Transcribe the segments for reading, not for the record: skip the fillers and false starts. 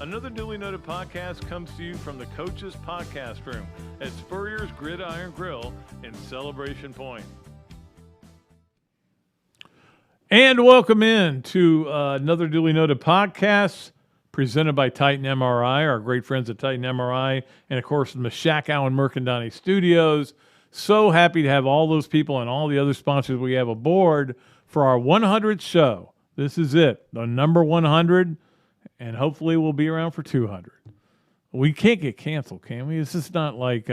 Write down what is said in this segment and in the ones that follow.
Another Dooley Noted Podcast comes to you from the Coach's Podcast Room at Spurrier's Gridiron Grill in Celebration Point. And welcome in to Another Dooley Noted Podcast presented by Titan MRI, our great friends at Titan MRI, and of course the Mashackow and Mercandani Studios. So happy to have all those people and all the other sponsors we have aboard for our 100th show. This is it, the number 100, and hopefully we'll be around for 200. We can't get canceled, can we? It's just not like,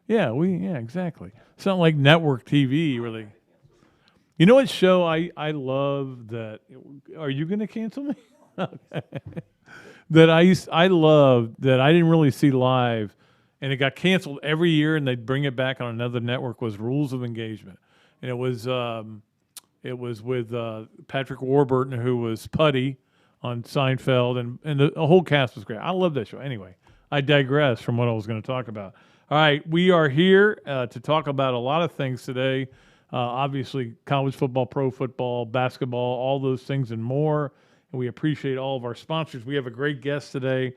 exactly. It's not like network TV, really. You know what show I love that, are you going to cancel me? Okay. That I love that I didn't really see live, and it got canceled every year, and they'd bring it back on another network, was Rules of Engagement. And it was with Patrick Warburton, who was Putty on Seinfeld, and the whole cast was great. I love that show. Anyway, I digress from what I was going to talk about. All right, we are here to talk about a lot of things today. Obviously, college football, pro football, basketball, all those things and more. And we appreciate all of our sponsors. We have a great guest today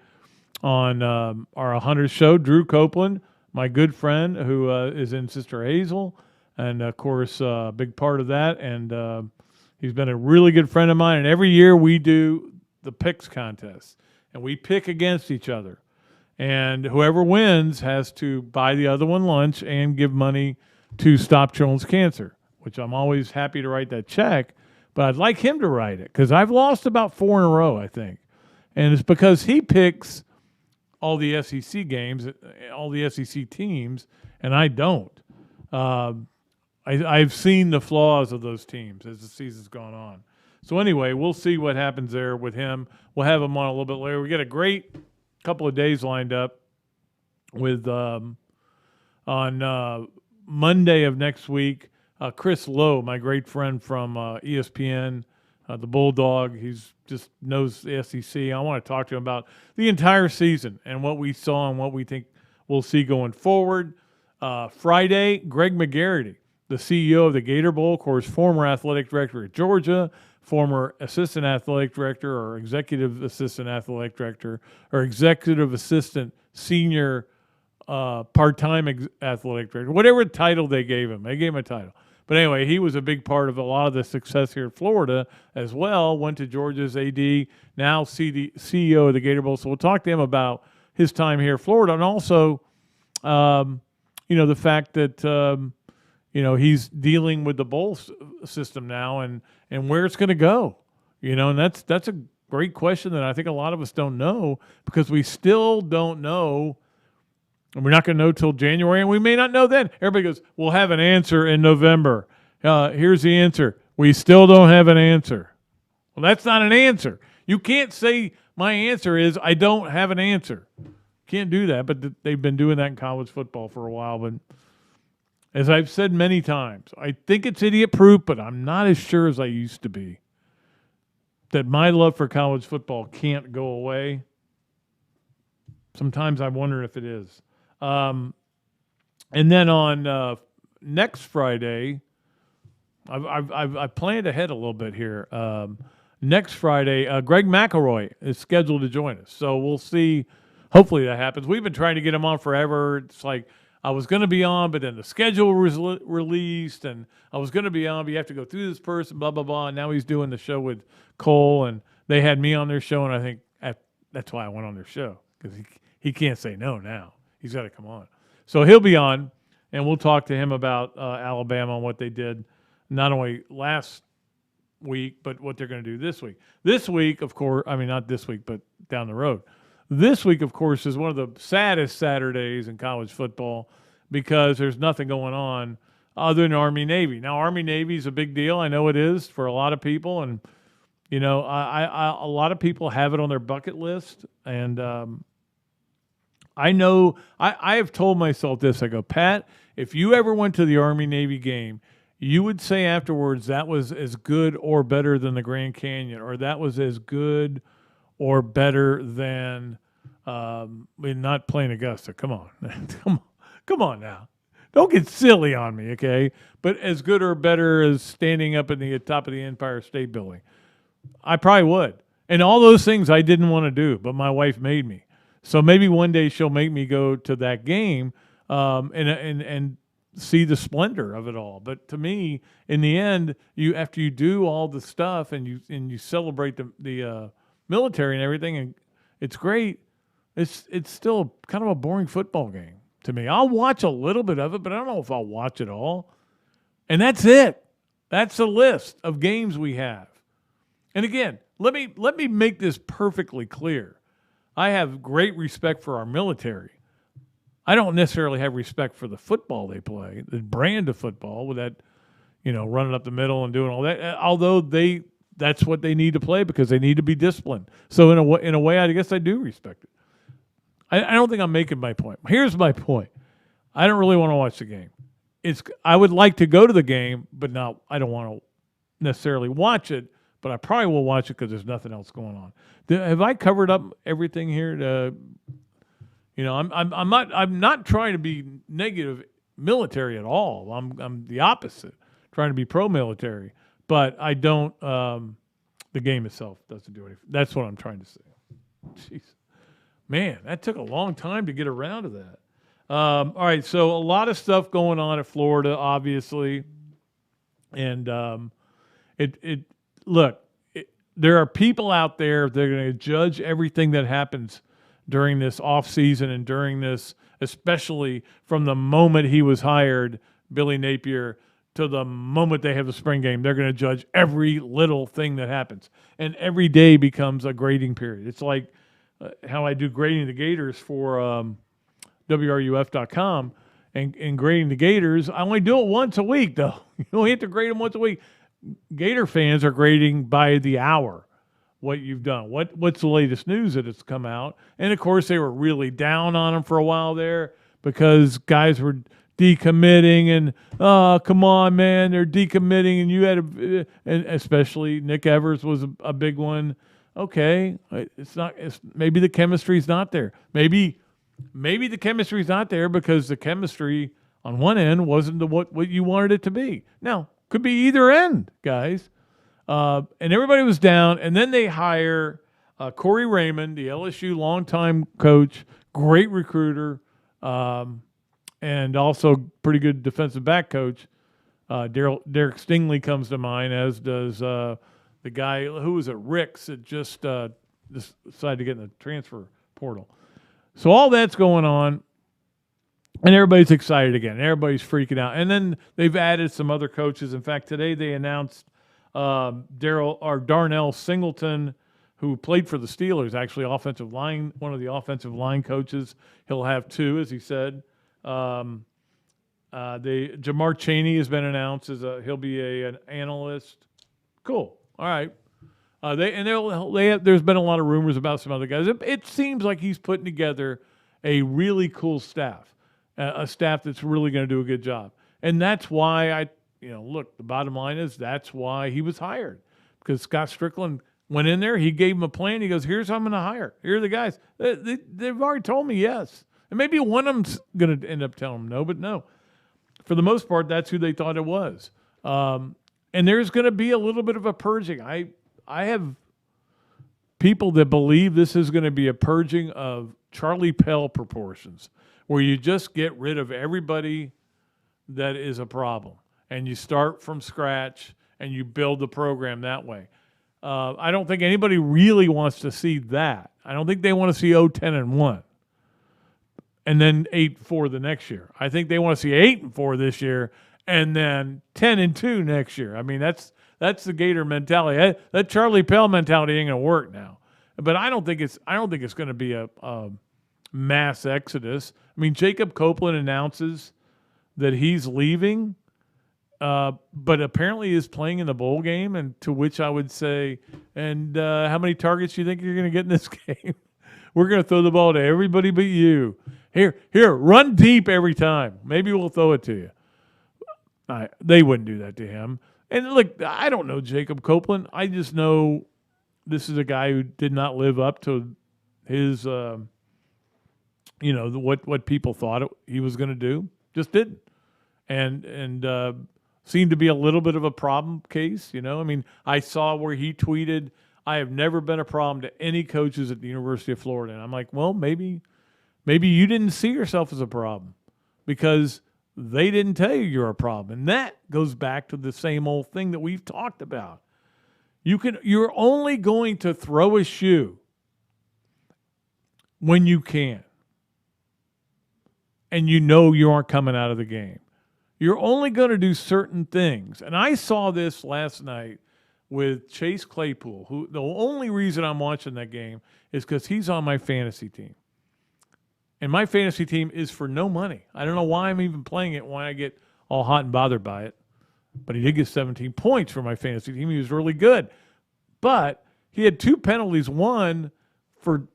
on our 100th show, Drew Copeland, my good friend who is in Sister Hazel, and, of course, a big part of that. And he's been a really good friend of mine. And every year we do the picks contest, and we pick against each other. And whoever wins has to buy the other one lunch and give money to Stop Children's Cancer, which I'm always happy to write that check. But I'd like him to write it because I've lost about 4 in a row, I think. And it's because he picks all the SEC games, all the SEC teams, and I don't. I've seen the flaws of those teams as the season's gone on. So anyway, we'll see what happens there with him. We'll have him on a little bit later. We got a great couple of days lined up with on Monday of next week. Chris Lowe, my great friend from ESPN, the Bulldog, he's just knows the SEC. I want to talk to him about the entire season and what we saw and what we think we'll see going forward. Friday, Greg McGarity, the CEO of the Gator Bowl, of course, former athletic director at Georgia, former assistant athletic director or executive assistant athletic director or executive assistant senior part-time athletic director, whatever title they gave him. They gave him a title. But anyway, he was a big part of a lot of the success here in Florida as well, went to Georgia's AD, now CEO of the Gator Bowl. So we'll talk to him about his time here in Florida and also, the fact that, he's dealing with the bowl system now and where it's going to go. And that's a great question that I think a lot of us don't know because we still don't know. And we're not going to know till January, and we may not know then. Everybody goes, we'll have an answer in November. Here's the answer. We still don't have an answer. Well, that's not an answer. You can't say my answer is I don't have an answer. Can't do that, but they've been doing that in college football for a while. But as I've said many times, I think it's idiot-proof, but I'm not as sure as I used to be that my love for college football can't go away. Sometimes I wonder if it is. And then on next Friday, I've planned ahead a little bit here. Next Friday, Greg McElroy is scheduled to join us. So we'll see. Hopefully that happens. We've been trying to get him on forever. It's like I was going to be on, but then the schedule was released, and I was going to be on, but you have to go through this person, blah, blah, blah. And now he's doing the show with Cole, and they had me on their show, and I think that's why I went on their show because he can't say no now. He's got to come on. So he'll be on, and we'll talk to him about Alabama and what they did not only last week, but what they're going to do this week. This week, of course, not this week, but down the road. This week, of course, is one of the saddest Saturdays in college football because there's nothing going on other than Army-Navy. Now, Army-Navy is a big deal. I know it is for a lot of people, and, a lot of people have it on their bucket list, and I know I have told myself this. I go, Pat, if you ever went to the Army-Navy game, you would say afterwards that was as good or better than the Grand Canyon, or that was as good or better than not playing Augusta. Come on. Come on now. Don't get silly on me, okay? But as good or better as standing up at the top of the Empire State Building. I probably would. And all those things I didn't want to do, but my wife made me. So maybe one day she'll make me go to that game and see the splendor of it all. But to me, in the end, after you do all the stuff and you celebrate the military and everything, and it's great, it's still kind of a boring football game to me. I'll watch a little bit of it, but I don't know if I'll watch it all. And that's it. That's the list of games we have. And again, let me make this perfectly clear. I have great respect for our military. I don't necessarily have respect for the football they play, the brand of football with that, running up the middle and doing all that. Although that's what they need to play because they need to be disciplined. So in a way, I guess I do respect it. I don't think I'm making my point. Here's my point. I don't really want to watch the game. I would like to go to the game, but I don't want to necessarily watch it. But I probably will watch it because there's nothing else going on. Have I covered up everything here? I'm not trying to be negative military at all. I'm the opposite, trying to be pro-military. But I don't. The game itself doesn't do anything. That's what I'm trying to say. Jeez, man, that took a long time to get around to that. All right, so a lot of stuff going on at Florida, obviously, and Look, there are people out there that are going to judge everything that happens during this off season and during this, especially from the moment he was hired, Billy Napier, to the moment they have the spring game. They're going to judge every little thing that happens. And every day becomes a grading period. It's like how I do grading the Gators for WRUF.com. And grading the Gators, I only do it once a week, though. You only have to grade them once a week. Gator fans are grading by the hour what you've done. What's the latest news that has come out? And, of course, they were really down on them for a while there because guys were decommitting and, oh, come on, man, they're decommitting. And you had and especially Nick Evers was a big one. Okay, maybe the chemistry's not there. Maybe the chemistry's not there because the chemistry on one end wasn't what you wanted it to be. Now, could be either end, guys. And everybody was down. And then they hire Corey Raymond, the LSU longtime coach, great recruiter, and also pretty good defensive back coach. Derek Stingley comes to mind, as does the guy who was at Rick's that just decided to get in the transfer portal. So all that's going on. And everybody's excited again. Everybody's freaking out. And then they've added some other coaches. In fact, today they announced Darnell Singleton, who played for the Steelers, actually one of the offensive line coaches. He'll have two, as he said. Jamar Chaney has been announced as he'll be an analyst. Cool. All right. There's been a lot of rumors about some other guys. It seems like he's putting together a really cool staff. A staff that's really going to do a good job. And that's why look, the bottom line is that's why he was hired. Because Scott Strickland went in there, he gave him a plan. He goes, here's who I'm going to hire. Here are the guys. They've already told me yes. And maybe one of them's going to end up telling them no, but no. For the most part, that's who they thought it was. And there's going to be a little bit of a purging. I have people that believe this is going to be a purging of Charlie Pell proportions, where you just get rid of everybody that is a problem. And you start from scratch and you build the program that way. I don't think anybody really wants to see that. I don't think they want to see 10-1 and then 8-4 the next year. I think they want to see 8-4 this year and then 10-2 next year. I mean, that's the Gator mentality. That Charlie Pell mentality ain't going to work now. But I don't think it's going to be a mass exodus. I mean, Jacob Copeland announces that he's leaving, but apparently is playing in the bowl game, and to which I would say, and how many targets do you think you're going to get in this game? We're going to throw the ball to everybody but you. Here, run deep every time. Maybe we'll throw it to you. They wouldn't do that to him. And look, I don't know Jacob Copeland. I just know this is a guy who did not live up to his what people thought he was going to do, just didn't, and seemed to be a little bit of a problem case. I mean, I saw where he tweeted, I have never been a problem to any coaches at the University of Florida. And I'm like, well, maybe you didn't see yourself as a problem because they didn't tell you you're a problem. And that goes back to the same old thing that we've talked about. You're only going to throw a shoe when you can. And you know you aren't coming out of the game. You're only going to do certain things. And I saw this last night with Chase Claypool, who the only reason I'm watching that game is because he's on my fantasy team. And my fantasy team is for no money. I don't know why I'm even playing it, why I get all hot and bothered by it. But he did get 17 points for my fantasy team. He was really good. But he had 2 penalties, one for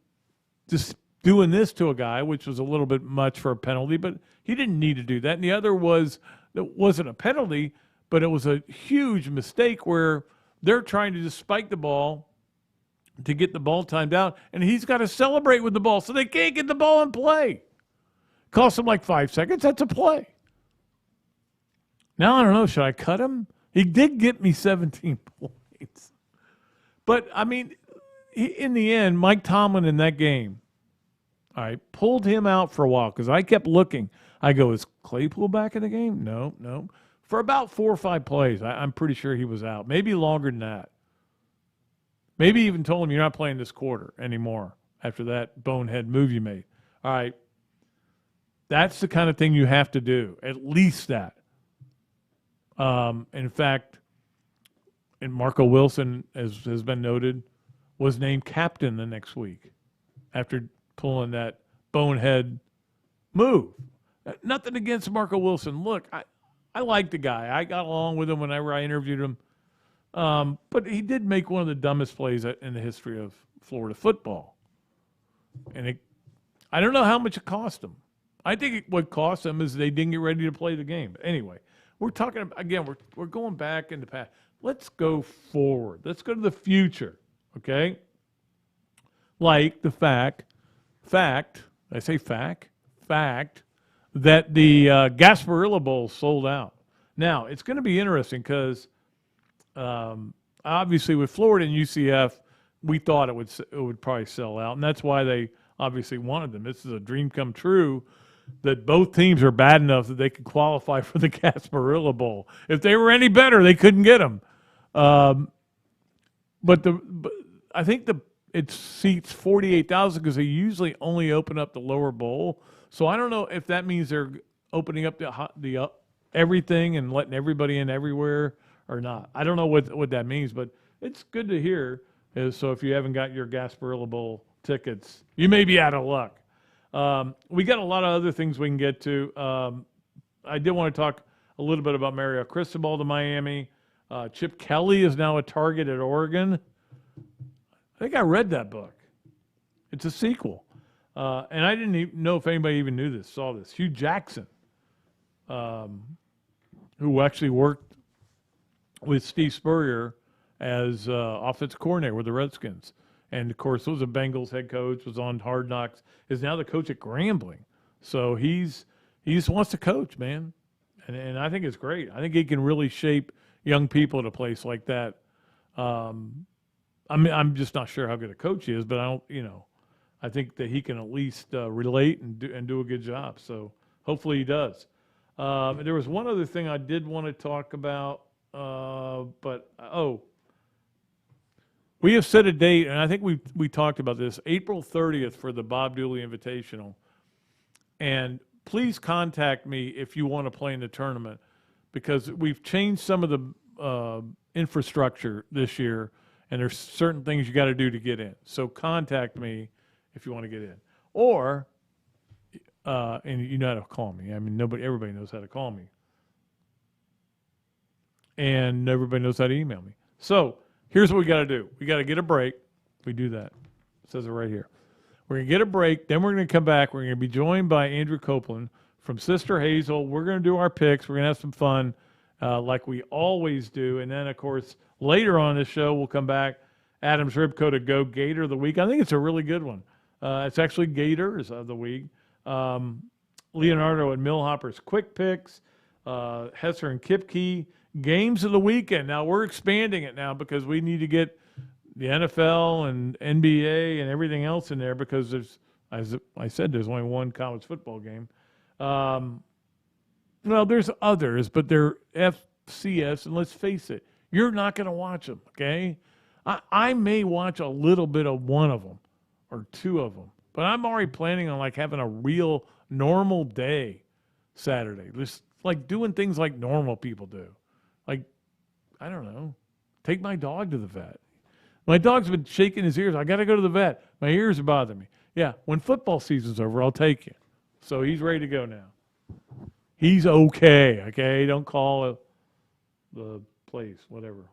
just doing this to a guy, which was a little bit much for a penalty, but he didn't need to do that. And the other was, it wasn't a penalty, but it was a huge mistake where they're trying to just spike the ball to get the ball timed out, and he's got to celebrate with the ball, so they can't get the ball in play. Cost him like 5 seconds. That's a play. Now, I don't know. Should I cut him? He did get me 17 points. But, I mean, in the end, Mike Tomlin in that game, all right, pulled him out for a while because I kept looking. I go, is Claypool back in the game? No. For about 4 or 5 plays, I'm pretty sure he was out. Maybe longer than that. Maybe even told him you're not playing this quarter anymore after that bonehead move you made. All right. That's the kind of thing you have to do. At least that. In fact, and Marco Wilson, as has been noted, was named captain the next week after pulling that bonehead move. Nothing against Marco Wilson. Look, I like the guy. I got along with him whenever I interviewed him. But he did make one of the dumbest plays in the history of Florida football. And I don't know how much it cost him. I think what cost them is they didn't get ready to play the game. But anyway, we're talking about, again, we're going back in the past. Let's go forward. Let's go to the future, okay? Like the fact that the Gasparilla Bowl sold out. Now, it's going to be interesting because obviously with Florida and UCF, we thought it would probably sell out, and that's why they obviously wanted them. This is a dream come true that both teams are bad enough that they could qualify for the Gasparilla Bowl. If they were any better, they couldn't get them. But I think it seats 48,000 because they usually only open up the lower bowl. So I don't know if that means they're opening up the everything and letting everybody in everywhere or not. I don't know what that means, but it's good to hear. So if you haven't got your Gasparilla Bowl tickets, you may be out of luck. We got a lot of other things we can get to. I did want to talk a little bit about Mario Cristobal to Miami. Chip Kelly is now a target at Oregon. I think I read that book. It's a sequel. And I didn't even know if anybody even saw this. Hugh Jackson, who actually worked with Steve Spurrier as offensive coordinator with the Redskins. And, of course, was a Bengals head coach, was on Hard Knocks, is now the coach at Grambling. So he just wants to coach, man. And I think it's great. I think he can really shape young people at a place like that. I'm just not sure how good a coach he is, but I think that he can at least relate and do a good job. So hopefully he does. There was one other thing I did want to talk about, we have set a date, and I think we talked about this, April 30th for the Bob Dooley Invitational. And please contact me if you want to play in the tournament because we've changed some of the infrastructure this year, and there's certain things you got to do to get in. So contact me if you want to get in. Or, and you know how to call me. I mean, everybody knows how to call me. And everybody knows how to email me. So here's what we got to do. We got to get a break. We do that. It says it right here. We're going to get a break. Then we're going to come back. We're going to be joined by Andrew Copeland from Sister Hazel. We're going to do our picks. We're going to have some fun like we always do. And then, of course, later on in the show, we'll come back. Adam's Ribco to go Gator of the Week. I think it's a really good one. It's actually Gators of the Week. Leonardo and Millhopper's Quick Picks. Hesser and Kipke Games of the Weekend. Now, we're expanding it now because we need to get the NFL and NBA and everything else in there because there's, as I said, there's only one college football game. Well, there's others, but they're FCS, and let's face it, you're not going to watch them, okay? I may watch a little bit of one of them or two of them, but I'm already planning on like having a real normal day Saturday, just like doing things like normal people do. Like, I don't know, take my dog to the vet. My dog's been shaking his ears. I got to go to the vet. My ears are bothering me. Yeah, when football season's over, I'll take you. So he's ready to go now. He's okay, okay? Don't call the place, whatever.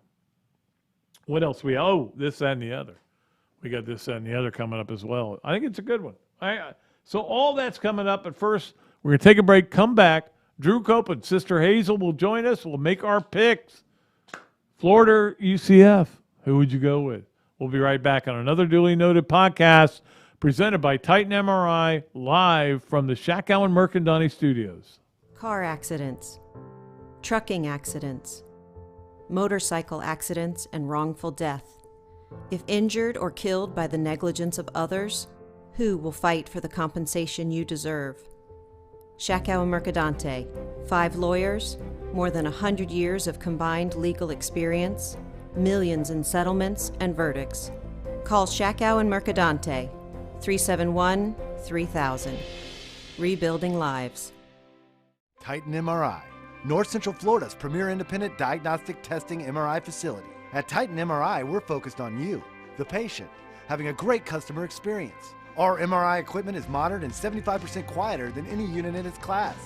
What else this, that, and the other. We got this, that, and the other coming up as well. I think it's a good one. So all that's coming up. But first, we're going to take a break, come back. Drew Copeland, Sister Hazel will join us. We'll make our picks. Florida, UCF. Who would you go with? We'll be right back on another Dooley Noted podcast presented by Titan MRI, live from the Shakow and Mercandani studios. Car accidents, trucking accidents, motorcycle accidents, and wrongful death. If injured or killed by the negligence of others, who will fight for the compensation you deserve? Shakow and Mercadante, 5 lawyers, more than 100 years of combined legal experience, millions in settlements and verdicts. Call Shakow and Mercadante, 371-3000. Rebuilding lives. Titan MRI, North Central Florida's premier independent diagnostic testing MRI facility. At Titan MRI, we're focused on you, the patient, having a great customer experience. Our MRI equipment is modern and 75% quieter than any unit in its class.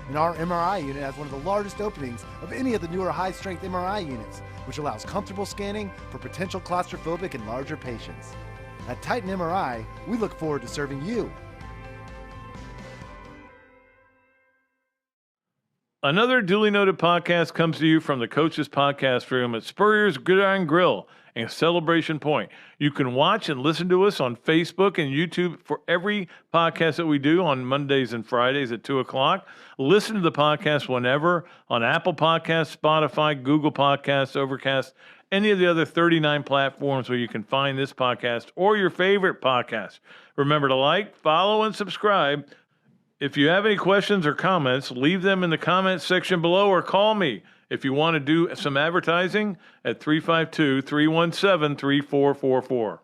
And our MRI unit has one of the largest openings of any of the newer high-strength MRI units, which allows comfortable scanning for potential claustrophobic and larger patients. At Titan MRI, we look forward to serving you. Another Dooley Noted podcast comes to you from the Coach's Podcast Room at Spurrier's Gridiron Grill and Celebration Point. You can watch and listen to us on Facebook and YouTube for every podcast that we do on Mondays and Fridays at 2 o'clock. Listen to the podcast whenever on Apple Podcasts, Spotify, Google Podcasts, Overcast, any of the other 39 platforms where you can find this podcast or your favorite podcast. Remember to like, follow, and subscribe. If you have any questions or comments, leave them in the comments section below or call me if you want to do some advertising at 352-317-3444.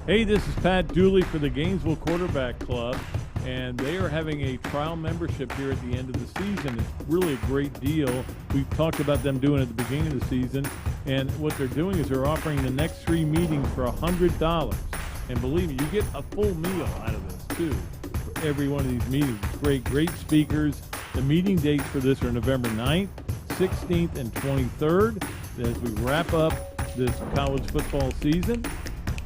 Hey, this is Pat Dooley for the Gainesville Quarterback Club, and they are having a trial membership here at the end of the season. It's really a great deal. We've talked about them doing it at the beginning of the season, and what they're doing is they're offering the next 3 meetings for $100. And believe me, you get a full meal out of this, too. Every one of these meetings. Great speakers. The meeting dates for this are November 9th, 16th, and 23rd as we wrap up this college football season.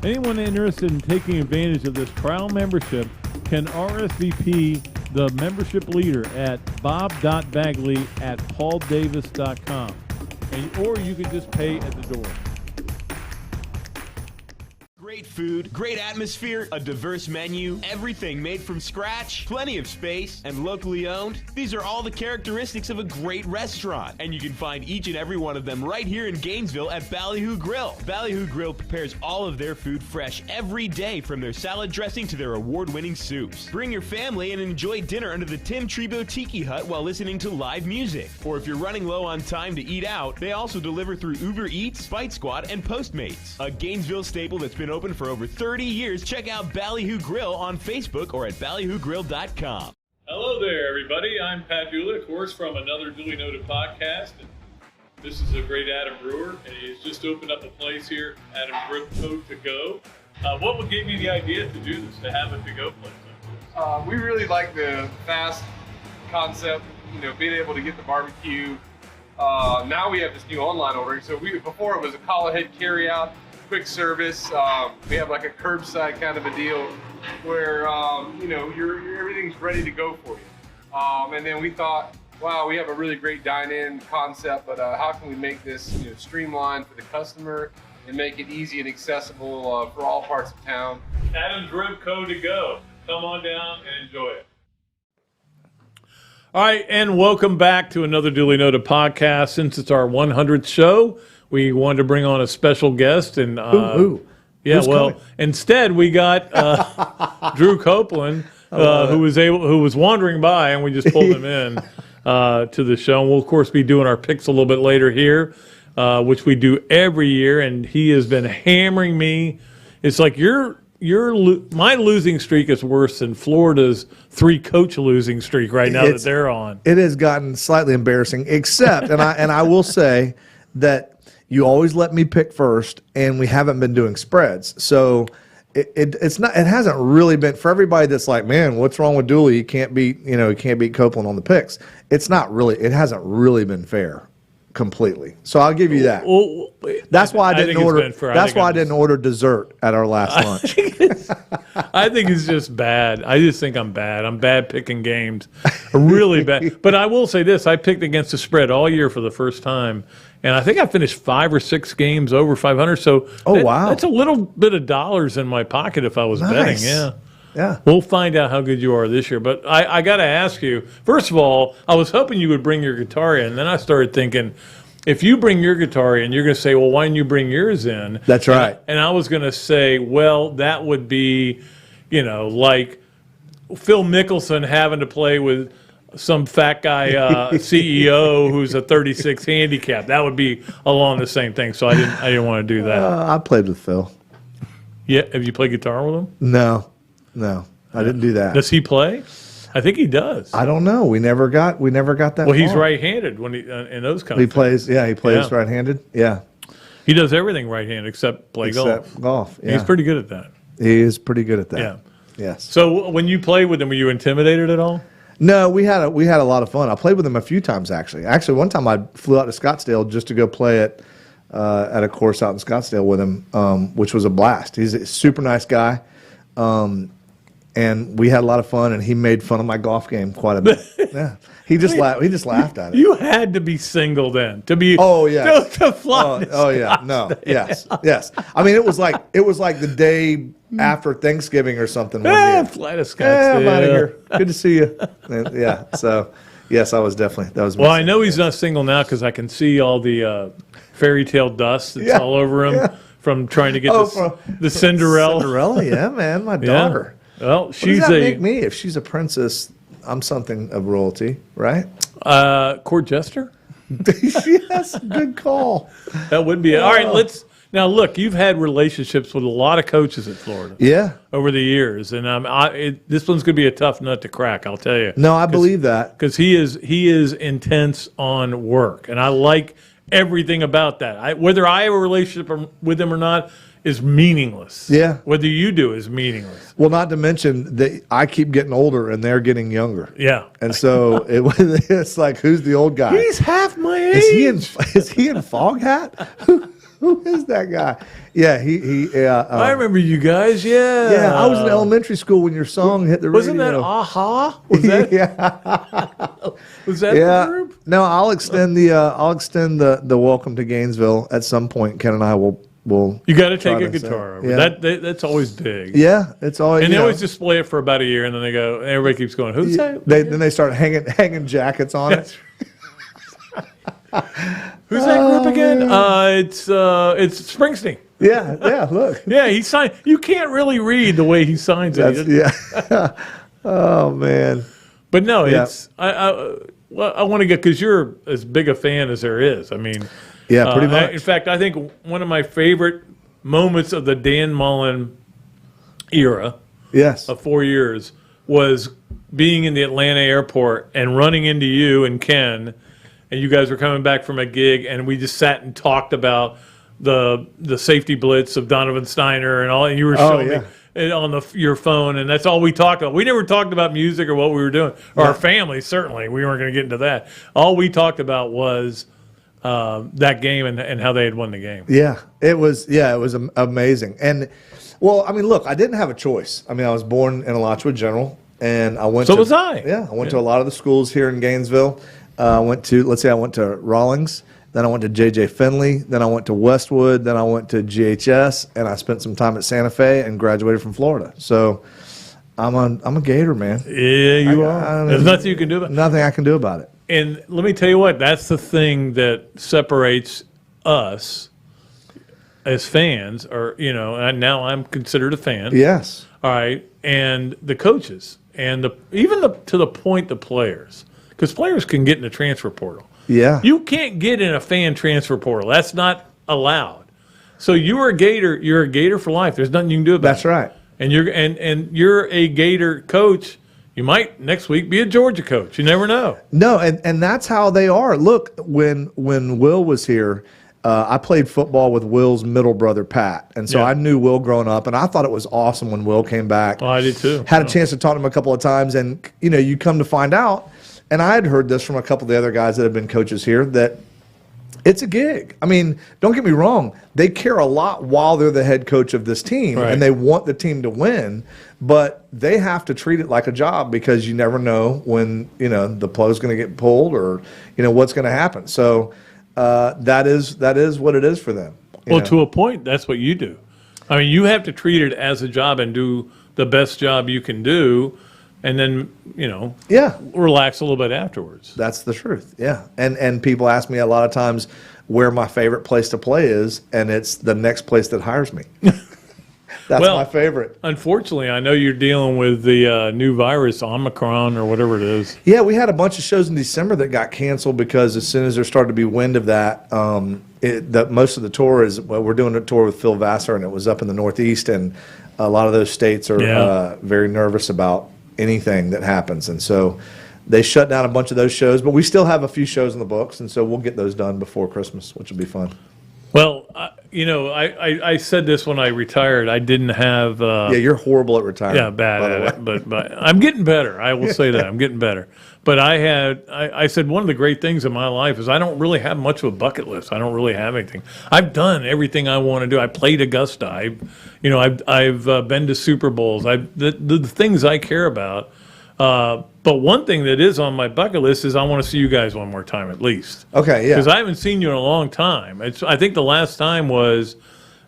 Anyone interested in taking advantage of this trial membership can RSVP the membership leader at bob.bagley@pauldavis.com. Or you can just pay at the door. Great food, great atmosphere, a diverse menu, everything made from scratch, plenty of space, and locally owned. These are all the characteristics of a great restaurant, and you can find each and every one of them right here in Gainesville at Ballyhoo Grill. Ballyhoo Grill prepares all of their food fresh every day, from their salad dressing to their award-winning soups. Bring your family and enjoy dinner under the Tim Trebo Tiki Hut while listening to live music. Or if you're running low on time to eat out, they also deliver through Uber Eats, Bite Squad, and Postmates. A Gainesville staple that's been open for over 30 years. Check out Ballyhoo Grill on Facebook or at ballyhoogrill.com. Hello there, everybody. I'm Pat Dooley, of course, from Another Dooley Noted Podcast. And this is a great Adam Brewer, and he's just opened up a place here, Adam Brewer to go. What would give you the idea to do this, to have a to-go place like this? We really like the fast concept, being able to get the barbecue. Now we have this new online ordering. So before it was a call ahead carry out, quick service. We have like a curbside kind of a deal where everything's ready to go for you. And then we thought, wow, we have a really great dine-in concept, but how can we make this streamlined for the customer and make it easy and accessible for all parts of town? Adam's Rib Co. to go. Come on down and enjoy it. All right, and welcome back to Another Dooley Noted Podcast. Since it's our 100th show, we wanted to bring on a special guest, and Who? yeah, Who's well, coming? instead we got Drew Copeland, who was wandering by, and we just pulled him in to the show. And we'll of course be doing our picks a little bit later here, which we do every year. And he has been hammering me. It's like my losing streak is worse than Florida's 3-coach losing streak right now that they're on. It has gotten slightly embarrassing, except, and I will say that you always let me pick first, and we haven't been doing spreads. So it hasn't really been, for everybody that's like, man, what's wrong with Dooley? He can't beat Copeland on the picks. It hasn't really been fair completely. So I'll give you that. Well, That's why I think didn't it's order. been fair. That's why I didn't order dessert at our last lunch. I think it's just bad. I just think I'm bad. I'm bad picking games, really bad. But I will say this: I picked against the spread all year for the first time, and I think I finished 5 or 6 games over 500. So, wow, that's a little bit of dollars in my pocket if I was betting. Yeah. Yeah. We'll find out how good you are this year. But I got to ask you, first of all, I was hoping you would bring your guitar in. Then I started thinking, if you bring your guitar in, you're going to say, well, why didn't you bring yours in? That's right. And I was going to say, well, that would be, like Phil Mickelson having to play with some fat guy CEO who's a 36 handicap. That would be along the same thing. So I didn't want to do that. I played with Phil. Yeah. Have you played guitar with him? No, I didn't do that. Does he play? I think he does. I don't know. We never got that. Well, he's far. right-handed when he in those kind He of things. plays. Yeah, he plays Yeah. right-handed. Yeah, He does everything right-handed except play golf. golf. Yeah. He's pretty good at that. He is pretty good at that. Yeah. Yes. So when you played with him, were you intimidated at all? No, we had a lot of fun. I played with him a few times actually. Actually, one time I flew out to Scottsdale just to go play at a course out in Scottsdale with him, which was a blast. He's a super nice guy. And we had a lot of fun, and he made fun of my golf game quite a bit. Yeah, he just laughed at it. You had to be single then to be. Oh yeah. To fly. Yeah. No. Yes. I mean, it was like the day after Thanksgiving or something. One year. Fly to Scottsdale. I'm out of here. Good to see you. And, yeah. So, yes, that was my Well, I second know he's guess. not single now because I can see all the fairy tale dust that's Yeah, all over him from trying to get from the Cinderella. Cinderella, yeah, man, my Yeah. daughter. Well, What she's does that a make me? If she's a princess, I'm something of royalty, right? court jester. Yes, good call. That would be it. All right, now look. You've had relationships with a lot of coaches at Florida Yeah. over the years, and this one's going to be a tough nut to crack. I'll tell you. No, I believe that. Because he is intense on work, and I like everything about that. Whether I have a relationship with him or not is meaningless. Yeah. Whether you do is meaningless. Well, not to mention that I keep getting older and they're getting younger. Yeah. And so it's like, who's the old guy? He's half my age. Is he in Foghat? Who is that guy? Yeah, I remember you guys. Yeah. Yeah, I was in elementary school when your song hit the Wasn't that radio. Aha? Was that? Yeah. Was that Yeah. the group? No, I'll extend the welcome to Gainesville at some point. Ken and I will. You got to take try a to say- guitar over. Yeah. That's always big. Yeah, it's always. And they you know, always display it for about a year, and then they go. Everybody keeps going. Who's that? then they start hanging jackets on it. Who's that group again? It's Springsteen. Yeah. Look. Yeah, he signed. You can't really read the way he signs it. He doesn't- Yeah. Oh man. But no, Yeah. it's I want to get because you're as big a fan as there is. I mean, Yeah, pretty much. in fact, I think one of my favorite moments of the Dan Mullen era Yes. of 4 years was being in the Atlanta airport and running into you and Ken, and you guys were coming back from a gig, and we just sat and talked about the safety blitz of Donovan Steiner and all, and you were showing yeah. me it on your phone, and that's all we talked about. We never talked about music or what we were doing, or our family, certainly. We weren't going to get into that. All we talked about was that game and how they had won the game. Yeah, it was amazing. And well, I mean, look, I didn't have a choice. I mean, I was born in Alachua General, and I went. So was I. Yeah, I went to a lot of the schools here in Gainesville. I went to Rawlings, then I went to J.J. Finley, then I went to Westwood, then I went to GHS, and I spent some time at Santa Fe and graduated from Florida. So I'm a Gator, man. Yeah, you are. I There's nothing you can do about it. Nothing I can do about it. And let me tell you what, that's the thing that separates us as fans, or and now I'm considered a fan. Yes. All right, and the coaches, and to the point the players, because players can get in the transfer portal. Yeah. You can't get in a fan transfer portal. That's not allowed. So you're a Gator. You're a Gator for life. There's nothing you can do about it. That's right. And you're a Gator coach. You might next week be a Georgia coach. You never know. No, and that's how they are. Look, when Will was here, I played football with Will's middle brother, Pat. And so I knew Will growing up, and I thought it was awesome when Will came back. Oh, I did too. Had a chance to talk to him a couple of times, and, you come to find out, and I had heard this from a couple of the other guys that have been coaches here, that it's a gig. I mean, don't get me wrong. They care a lot while they're the head coach of this team, Right. and they want the team to win, but they have to treat it like a job because you never know when, the plug's going to get pulled or, what's going to happen. So that is what it is for them. Well, to a point, that's what you do. I mean, you have to treat it as a job and do the best job you can do, and then, relax a little bit afterwards. That's the truth. Yeah. And people ask me a lot of times where my favorite place to play is, and it's the next place that hires me. That's my favorite. Unfortunately, I know you're dealing with the new virus, Omicron or whatever it is. Yeah, we had a bunch of shows in December that got canceled because as soon as there started to be wind of that, most of the tour is, we're doing a tour with Phil Vassar, and it was up in the Northeast, and a lot of those states are very nervous about anything that happens. And so they shut down a bunch of those shows, but we still have a few shows in the books, and so we'll get those done before Christmas, which will be fun. Well, I said this when I retired. I didn't have. Yeah, you're horrible at retirement. Yeah, bad at it, but I'm getting better. I will say that I'm getting better. But I said one of the great things in my life is I don't really have much of a bucket list. I don't really have anything. I've done everything I want to do. I played Augusta. I've been to Super Bowls. The things I care about. But one thing that is on my bucket list is I want to see you guys one more time at least. Okay, yeah. Because I haven't seen you in a long time. I think the last time was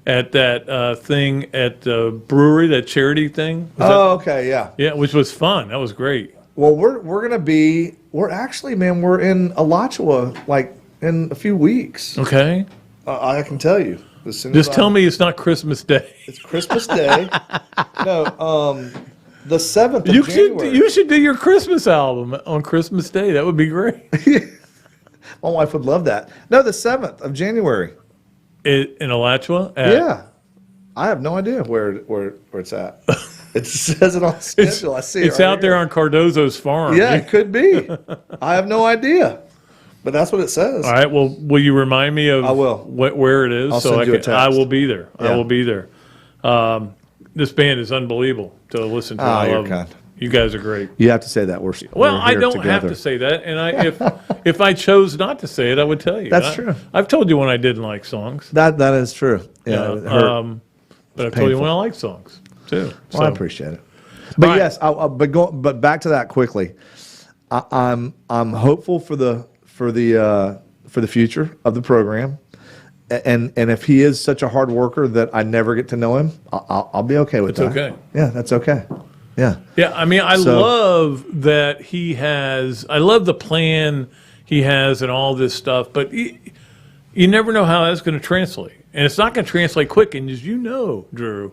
at that thing at the brewery, that charity thing. Okay, yeah. Yeah, which was fun. That was great. Well, we're actually, man, we're in Alachua like in a few weeks. Okay. I can tell you. Just tell me it's not Christmas Day. It's Christmas Day. No, the 7th of January. You should do your Christmas album on Christmas Day. That would be great. My wife would love that. No, the 7th of January. In Alachua? Yeah. I have no idea where it's at. It says it on the schedule. I see it. It's out there on Cardozo's farm. Yeah, it could be. I have no idea. But that's what it says. All right. Well, will you remind me of I will. Where it is? I'll send you a text. I will be there. Yeah. I will be there. This band is unbelievable to listen to. I love them. You guys are great. You have to say that. I don't have to say that, and if I chose not to say it, I would tell you. That's true. I've told you when I didn't like songs. That is true. Yeah, but I've told you when I like songs too. Well, I appreciate it. But right. Yes, but back to that quickly. I'm hopeful for the future of the program. And if he is such a hard worker that I never get to know him, I'll be okay with that. It's okay. Yeah, that's okay. Yeah. Yeah, I mean, I love that he has. I love the plan he has and all this stuff, but you never know how that's going to translate, and it's not going to translate quick. And as you know, Drew,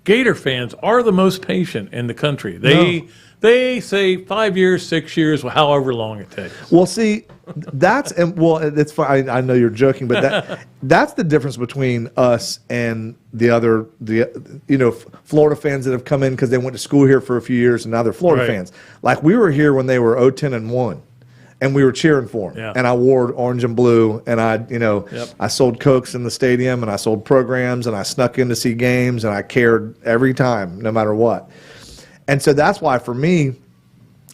Gator fans are the most patient in the country. They say 5 years, 6 years, however long it takes. Well, see, it's fine. I know you're joking, but that's the difference between us and the Florida fans that have come in because they went to school here for a few years and now they're Florida fans. Like we were here when they were 0-10-1, and we were cheering for them. Yeah. And I wore orange and blue, and I sold Cokes in the stadium, and I sold programs, and I snuck in to see games, and I cared every time, no matter what. And so that's why, for me,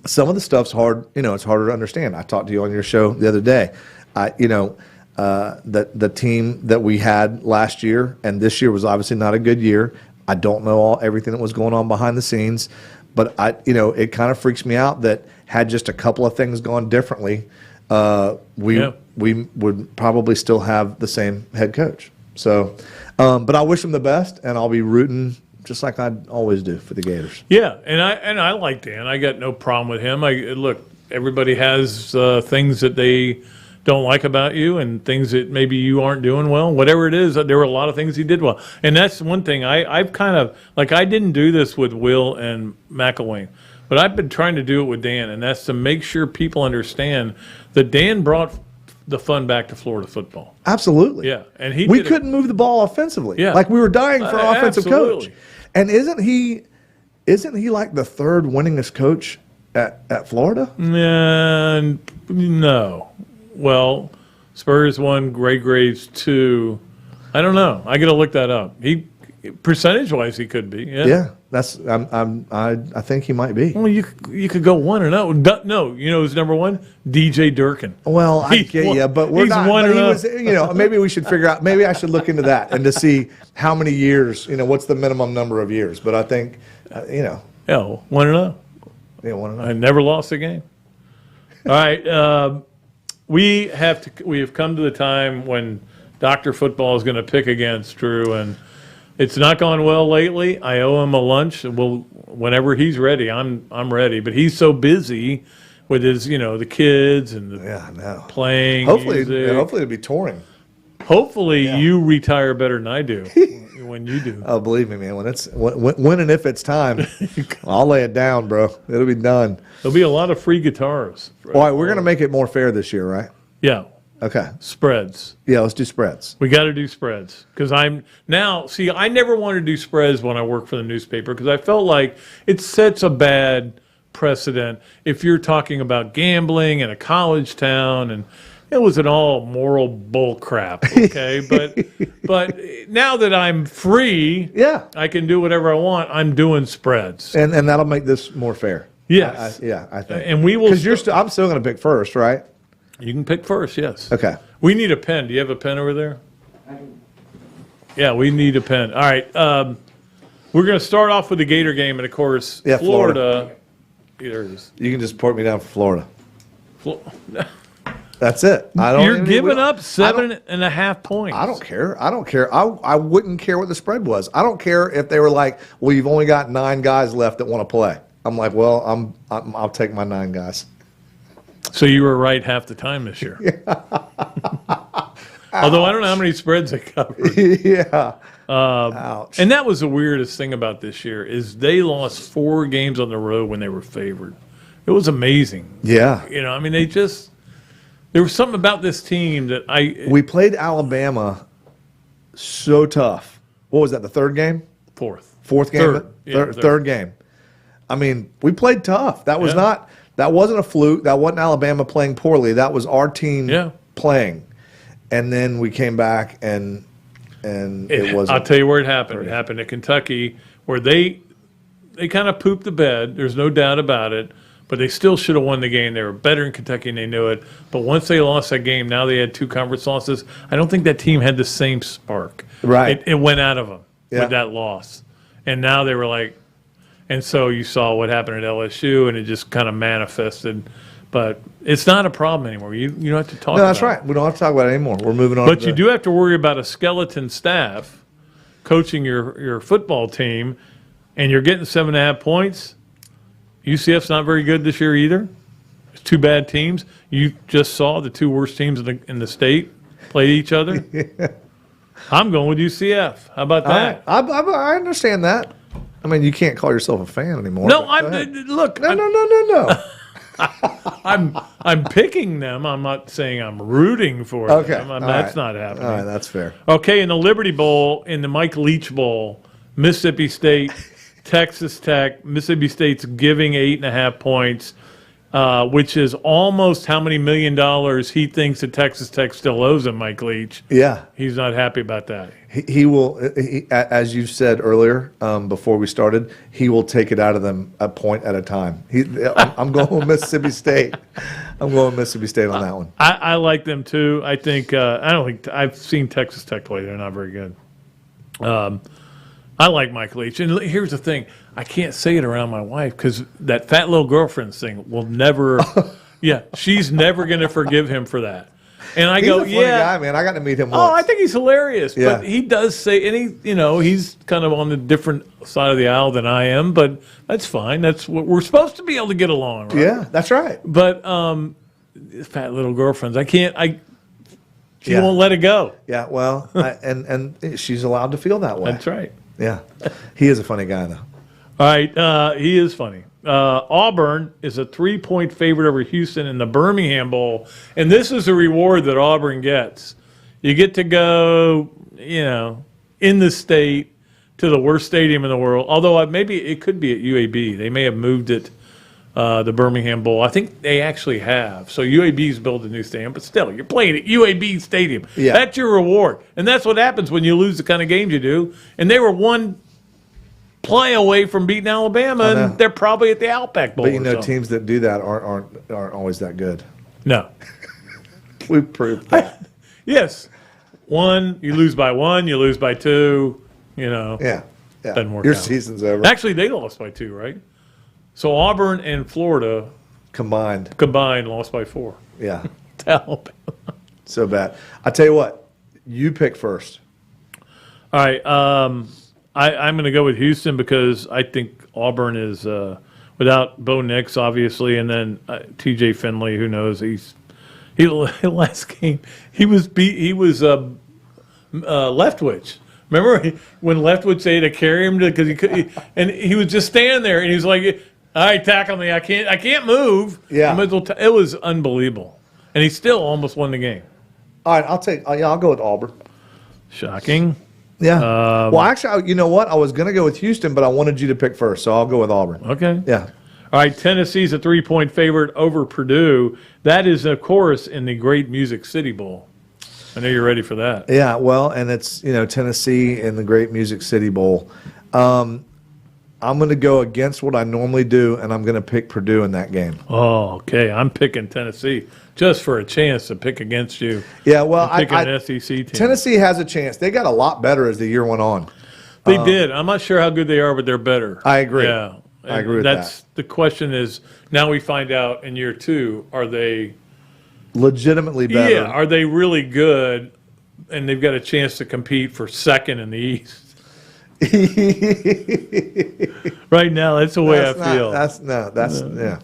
some of the stuff's hard. It's harder to understand. I talked to you on your show the other day. The team that we had last year and this year was obviously not a good year. I don't know everything that was going on behind the scenes, but it kind of freaks me out that had just a couple of things gone differently, we would probably still have the same head coach. So, but I wish him the best, and I'll be rooting just like I always do for the Gators. Yeah, and I like Dan. I got no problem with him. Look, everybody has things that they don't like about you and things that maybe you aren't doing well, whatever it is, there were a lot of things he did well. And that's one thing I've kind of, like, I didn't do this with Will and McElwain, but I've been trying to do it with Dan, and that's to make sure people understand that Dan brought the fun back to Florida football. Absolutely. Yeah. And we couldn't move the ball offensively. Yeah. Like we were dying for an offensive absolutely. coach. And isn't he like the third winningest coach at Florida? No. Well, Spurs 1, Graves 2. I don't know. I got to look that up. He percentage-wise, he could be. Yeah. That's I think he might be. Well, you could go 1-0. No, you know who's number one? DJ Durkin. Well, I get you, but we're he's not. 1-0. Maybe we should figure out. Maybe I should look into that and to see how many years. What's the minimum number of years? But I think, Yeah, 1-0. Yeah, 1-0. I never lost a game. All right, we have come to the time when Dr. Football is going to pick against Drew, and it's not gone well lately. I owe him a lunch. Whenever he's ready, I'm ready. But he's so busy with his, the kids and I know. Playing. Hopefully music. it'll be touring. Hopefully you retire better than I do when you do. Oh, believe me, man. When and if it's time, I'll lay it down, bro. It'll be done. There'll be a lot of free guitars. All right, we're gonna make it more fair this year, right? Yeah. Okay. Spreads. Yeah, let's do spreads. We got to do spreads because I never wanted to do spreads when I worked for the newspaper because I felt like it sets a bad precedent if you're talking about gambling in a college town, and it was an all moral bull crap. Okay, but now that I'm free, I can do whatever I want. I'm doing spreads, and that'll make this more fair. Yes, I think. And we will because I'm still going to pick first, right? You can pick first, yes. Okay. We need a pen. Do you have a pen over there? Yeah, we need a pen. All right. We're going to start off with the Gator game, and of course, Florida. There it is. You can just port me down for Florida. That's it. You're giving up 7.5 points. I don't care. I wouldn't care what the spread was. I don't care if they were like, well, you've only got 9 guys left that want to play. I'm like, well, I'll take my 9 guys. So you were right half the time this year. Although I don't know how many spreads they covered. Yeah. Ouch. And that was the weirdest thing about this year is they lost 4 games on the road when they were favored. It was amazing. Yeah. There was something about this team that we played Alabama so tough. What was that, the third game? Fourth game? Third game. I mean, we played tough. That wasn't a fluke. That wasn't Alabama playing poorly. That was our team playing. And then we came back and it wasn't. I'll tell you where it happened. It happened at Kentucky where they kind of pooped the bed. There's no doubt about it. But they still should have won the game. They were better in Kentucky and they knew it. But once they lost that game, now they had 2 conference losses. I don't think that team had the same spark. Right. It went out of them with that loss. And now they were like, and so you saw what happened at LSU, and it just kind of manifested. But it's not a problem anymore. You don't have to talk about it. No, that's right. We don't have to talk about it anymore. We're moving on. But you do have to worry about a skeleton staff coaching your football team, and you're getting 7.5 points. UCF's not very good this year either. It's 2 bad teams. You just saw the 2 worst teams in the state play each other. I'm going with UCF. How about that? I understand that. I mean, you can't call yourself a fan anymore. No, look. No. I'm picking them. I'm not saying I'm rooting for them. That's not happening. All right, that's fair. Okay, in the Liberty Bowl, in the Mike Leach Bowl, Mississippi State, Texas Tech. Mississippi State's giving 8.5 points, which is almost how many $1 million he thinks that Texas Tech still owes him, Mike Leach. Yeah. He's not happy about that. He will, as you said earlier before we started, he will take it out of them a point at a time. I'm going with Mississippi State. I'm going with Mississippi State on that one. I like them too. I think I've seen Texas Tech play. They're not very good. I like Mike Leach. And here's the thing. I can't say it around my wife because that fat little girlfriend thing will never she's never going to forgive him for that. And I he's go, a funny guy, man. I got to meet him once. Oh, I think he's hilarious. Yeah. But he does say, and he's kind of on the different side of the aisle than I am, but that's fine. That's what we're supposed to be able to get along, right? Yeah, that's right. But fat little girlfriends. She Yeah. won't let it go. Yeah, well, and she's allowed to feel that way. That's right. Yeah. He is a funny guy, though. All right, he is funny. Auburn is a 3-point favorite over Houston in the Birmingham Bowl, and this is a reward that Auburn gets. You get to go, in the state to the worst stadium in the world. Although maybe it could be at UAB. They may have moved it, the Birmingham Bowl. I think they actually have. So UAB's built a new stadium, but still, you're playing at UAB Stadium. Yeah. That's your reward, and that's what happens when you lose the kind of games you do. And they were one play away from beating Alabama, and they're probably at the Outback Bowl. But teams that do that aren't always that good. No. We proved that. Yes. You lose by 1, you lose by 2, Yeah. Doesn't work Your out. season's over. Actually, they lost by 2, right? So Auburn and Florida Combined. lost by 4 Yeah. to Alabama. So bad. I tell you what, you pick first. All right. I'm going to go with Houston because I think Auburn is without Bo Nix, obviously, and then T.J. Finley. Who knows? He last game he was Leftwich. Remember when Leftwich they had to carry him because and he was just standing there and he was like, "All right, tackle me. I can't move." Yeah. It was unbelievable, and he still almost won the game. All right, I'll go with Auburn. Shocking. Yeah. Well, actually, you know what? I was going to go with Houston, but I wanted you to pick first, so I'll go with Auburn. Okay. Yeah. All right, Tennessee's a 3-point favorite over Purdue. That is, of course, in the Great Music City Bowl. I know you're ready for that. Yeah, well, and it's, Tennessee in the Great Music City Bowl. I'm going to go against what I normally do, and I'm going to pick Purdue in that game. Oh, okay. I'm picking Tennessee just for a chance to pick against you. Yeah, well, I'm picking an SEC team. Tennessee has a chance. They got a lot better as the year went on. They did. I'm not sure how good they are, but they're better. I agree. Yeah. I agree with that. The question is, now we find out in year 2, are they legitimately better? Yeah, are they really good, and they've got a chance to compete for second in the East? Right now, that's the way I feel. That's yeah.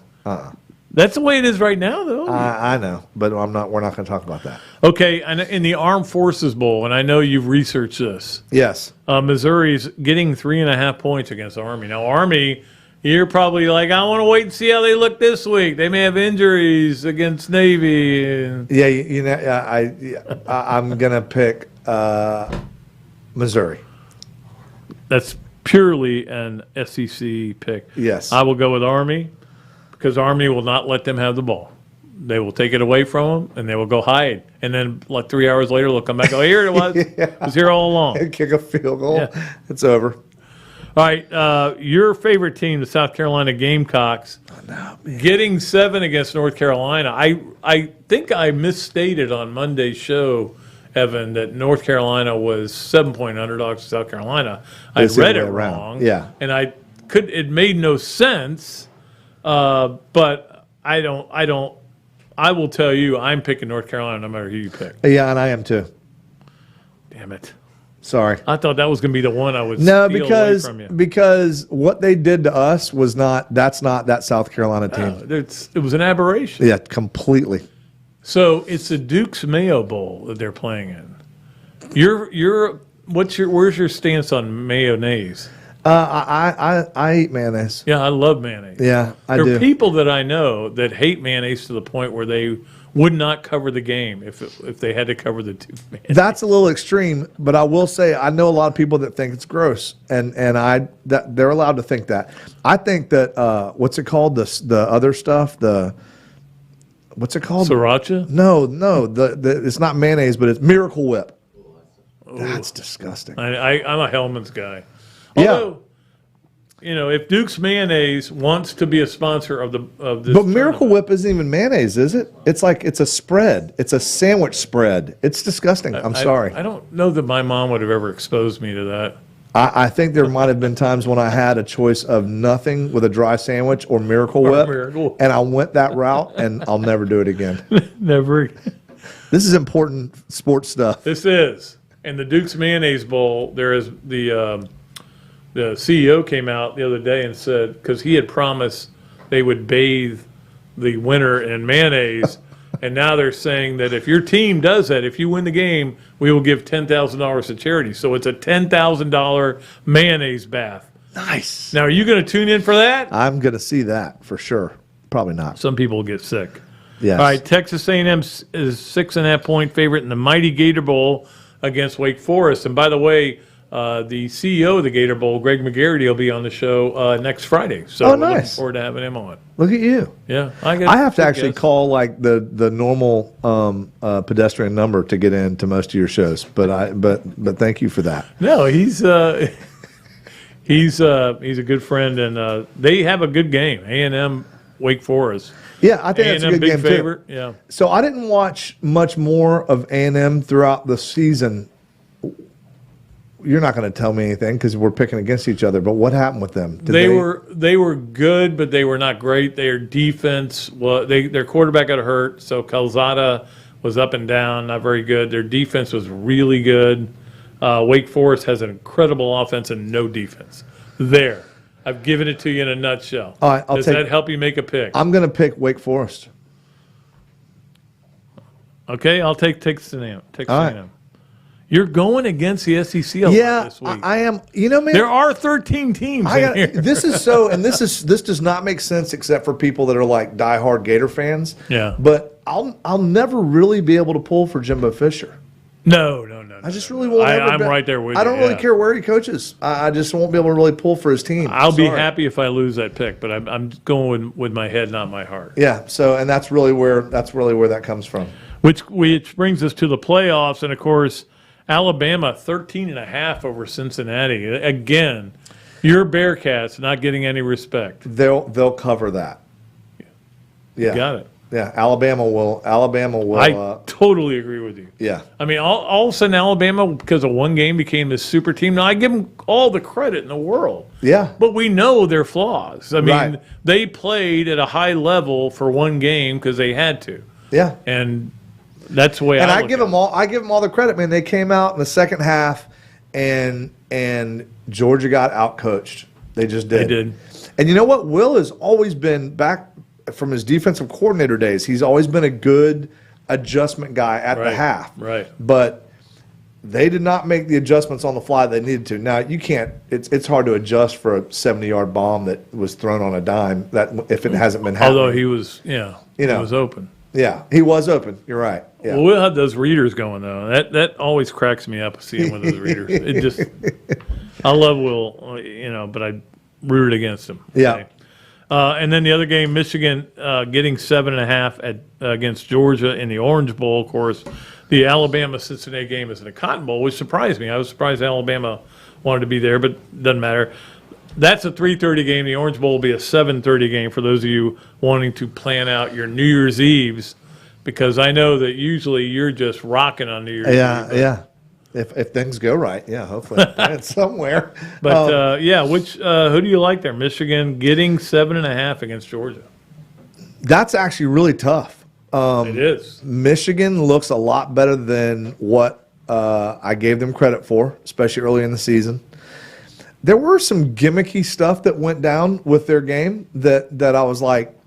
That's the way it is right now, though. I know, but we're not going to talk about that. Okay, and in the Armed Forces Bowl, and I know you've researched this. Yes. Missouri's getting 3.5 points against Army. Now, Army, you're probably like, I want to wait and see how they look this week. They may have injuries against Navy. Yeah, I'm going to pick Missouri. That's purely an SEC pick. Yes. I will go with Army because Army will not let them have the ball. They will take it away from them, and they will go hide. And then, 3 hours later, they'll come back and go, here it was. It was here all along. Kick a field goal. Yeah. It's over. All right, your favorite team, the South Carolina Gamecocks, getting 7 against North Carolina. I think I misstated on Monday's show, Evan, that North Carolina was 7-point underdogs to South Carolina. I read it wrong. Yeah. And it made no sense, but I will tell you, I'm picking North Carolina no matter who you pick. Yeah, and I am too. Damn it. Sorry. I thought that was going to be the one I would steal away from you. Because what they did to us that's not that South Carolina team. It was an aberration. Yeah, completely. So it's the Duke's Mayo Bowl that they're playing in. Where's your stance on mayonnaise? I eat mayonnaise. Yeah, I love mayonnaise. Yeah, I do. There are people that I know that hate mayonnaise to the point where they would not cover the game if they had to cover the two mayonnaise. That's a little extreme, but I will say I know a lot of people that think it's gross, and they're allowed to think that. I think that what's it called? The other stuff, what's it called? Sriracha? No, it's not mayonnaise, but it's Miracle Whip. Ooh. That's disgusting. I'm a Hellman's guy. Yeah. Although, if Duke's Mayonnaise wants to be a sponsor of this, but Miracle Whip isn't even mayonnaise, is it? It's a spread. It's a sandwich spread. It's disgusting. I'm sorry. I don't know that my mom would have ever exposed me to that. I think there might have been times when I had a choice of nothing with a dry sandwich or Miracle Whip, and I went that route, and I'll never do it again. Never. This is important sports stuff. This is. In the Duke's Mayonnaise Bowl, there is the CEO came out the other day and said, because he had promised they would bathe the winner in mayonnaise, And now they're saying that if your team does that, if you win the game, we will give $10,000 to charity. So it's a $10,000 mayonnaise bath. Nice. Now, are you going to tune in for that? I'm going to see that for sure. Probably not. Some people get sick. Yes. All right, Texas A&M is 6.5-point favorite in the mighty Gator Bowl against Wake Forest. And by the way, the CEO of the Gator Bowl, Greg McGarity, will be on the show next Friday. So we're looking forward to having him on. Look at you. Yeah, I have to actually call like the normal pedestrian number to get into most of your shows, but thank you for that. No, he's a good friend, and they have a good game. A&M Wake Forest. Yeah, I think that's a good big game favorite. too. Yeah. So I didn't watch much more of A&M throughout the season. You're not going to tell me anything because we're picking against each other. But what happened with them? They were good, but they were not great. Their defense, their quarterback got hurt, so Calzada was up and down, not very good. Their defense was really good. Wake Forest has an incredible offense and no defense. There, I've given it to you in a nutshell. All right, Does that help you make a pick? I'm going to pick Wake Forest. Okay, I'll take Texas A&M. All right. You're going against the SEC a lot this week. I am. You know, man, there are 13 teams in here. This does not make sense except for people that are like diehard Gator fans. Yeah. But I'll never really be able to pull for Jimbo Fisher. No. I just really won't. I'm right there with you. I don't really care where he coaches. I just won't be able to really pull for his team. I'll be happy if I lose that pick, but I'm going with my head, not my heart. Yeah. So, and that's really where that comes from. Which brings us to the playoffs, and of course, Alabama 13.5 over Cincinnati. Again, your Bearcats not getting any respect. They'll cover that. Yeah. Got it. Yeah, Alabama will. I totally agree with you. Yeah. I mean, all of a sudden, Alabama, because of one game, became this super team. Now, I give them all the credit in the world. Yeah. But we know their flaws. I mean, Right. They played at a high level for one game because they had to. Yeah. And that's the way And I give them all. I give them all the credit, man. They came out in the second half, and Georgia got outcoached. They just did. They did. And you know what? Will has always been back from his defensive coordinator days. He's always been a good adjustment guy at the half. Right. But they did not make the adjustments on the fly they needed to. Now you can't. It's hard to adjust for a 70-yard bomb that was thrown on a dime. That if it hasn't been happening. Although he was, he was open. Yeah, he was open. You're right. Yeah. Well, we'll have those readers going though. That always cracks me up seeing one of those readers. It just, I love Will, but I rooted against him. Yeah. Okay. And then the other game, Michigan getting 7.5 against Georgia in the Orange Bowl. Of course, the Alabama-Cincinnati game is in the Cotton Bowl, which surprised me. I was surprised Alabama wanted to be there, but it doesn't matter. That's a 3:30 game. The Orange Bowl will be a 7:30 game for those of you wanting to plan out your New Year's Eves, because I know that usually you're just rocking on New Year's Eve. Yeah. If things go right, hopefully it's somewhere. But who do you like there? Michigan getting 7.5 against Georgia. That's actually really tough. It is. Michigan looks a lot better than what I gave them credit for, especially early in the season. There were some gimmicky stuff that went down with their game that I was like,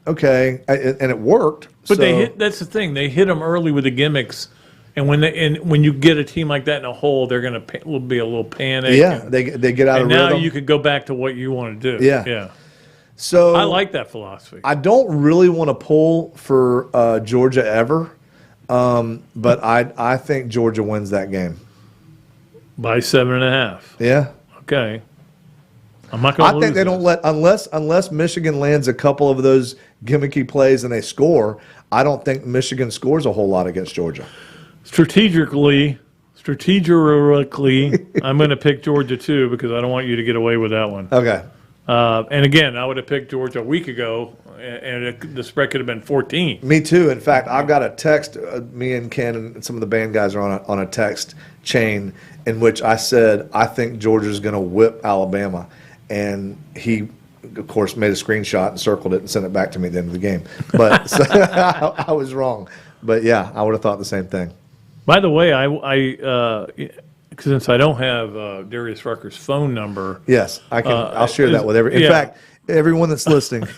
okay, and it worked. But that's the thing. They hit them early with the gimmicks. And when you get a team like that in a hole, they're going to be a little panic. Yeah, they get out of rhythm. And now you could go back to what you want to do. Yeah. So I like that philosophy. I don't really want to pull for Georgia ever, but I think Georgia wins that game. By 7.5. Yeah. Okay. I'm not going to lose. I think they don't let unless Michigan lands a couple of those gimmicky plays and they score. I don't think Michigan scores a whole lot against Georgia. Strategically, I'm going to pick Georgia too because I don't want you to get away with that one. Okay. And again, I would have picked Georgia a week ago, and the spread could have been 14. Me too. In fact, I've got a text. Me and Ken and some of the band guys are on a text chain in which I said I think Georgia's going to whip Alabama, and he, of course, made a screenshot and circled it and sent it back to me at the end of the game. But so, I was wrong. But yeah, I would have thought the same thing. By the way, I since I don't have Darius Rucker's phone number. Yes, I can. I'll share that with In fact, everyone that's listening.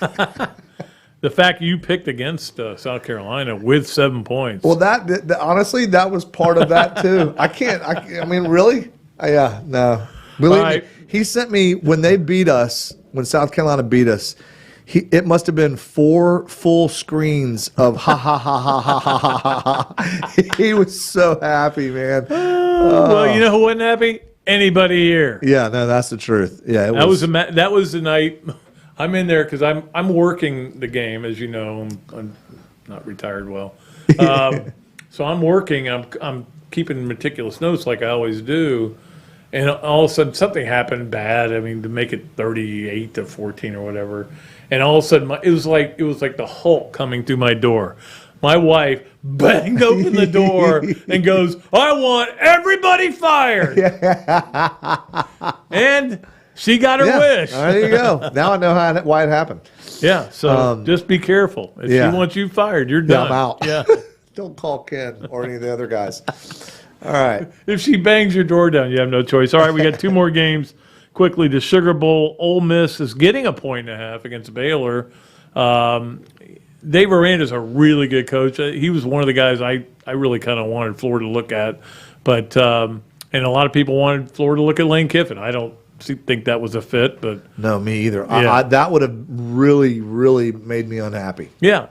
the fact you picked against South Carolina with 7 points. Well, that honestly, that was part of that too. I mean, really? Yeah, no. Believe me, he sent me when South Carolina beat us. It must have been 4 full screens of ha ha ha ha ha ha ha ha. He was so happy, man. Well, you know who wasn't happy? Anybody here. Yeah, no, that's the truth. Yeah, that was the night. I'm in there because I'm working the game, as you know. I'm not retired well, so I'm working. I'm keeping meticulous notes like I always do, and all of a sudden something happened bad. I mean, to make it 38-14 or whatever, and all of a sudden it was like the Hulk coming through my door. My wife banged open the door and goes, "I want everybody fired," and she got her wish. There you go. Now I know why it happened. Yeah, so just be careful. If she wants you fired, you're done. I'm out. Yeah. Don't call Ken or any of the other guys. All right. If she bangs your door down, you have no choice. All right, we got 2 more games. Quickly, the Sugar Bowl. Ole Miss is getting 1.5 points against Baylor. Dave Aranda's a really good coach. He was one of the guys I really kind of wanted Florida to look at. But and a lot of people wanted Florida to look at Lane Kiffin. I don't think that was a fit, but no, me either. Yeah. That would have really made me unhappy. Yeah,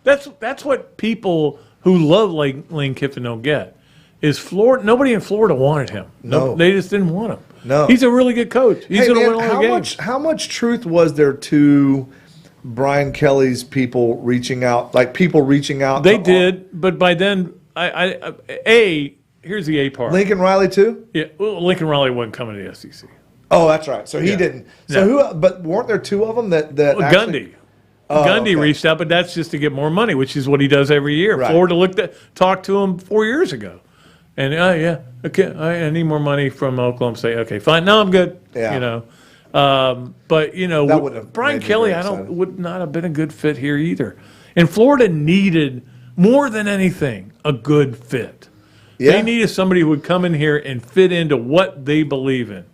that's what people who love Lane Kiffin don't get is Florida. Nobody in Florida wanted him. No, they just didn't want him. No, he's a really good coach. He's going to win all the games. How much truth was there to Brian Kelly's people reaching out? They did, but by then, here's the A part. Lincoln Riley too. Yeah, well, Lincoln Riley wasn't coming to the SEC. Oh, that's right. So he didn't. So no. But weren't there 2 of them that Gundy? Gundy reached out, but that's just to get more money, which is what he does every year. Right. Florida talked to him 4 years ago, and okay, I need more money from Oklahoma State. Okay, fine. Now I'm good. Yeah. You know, but Brian Kelly, would not have been a good fit here either. And Florida needed more than anything a good fit. Yeah. They needed somebody who would come in here and fit into what they believe in.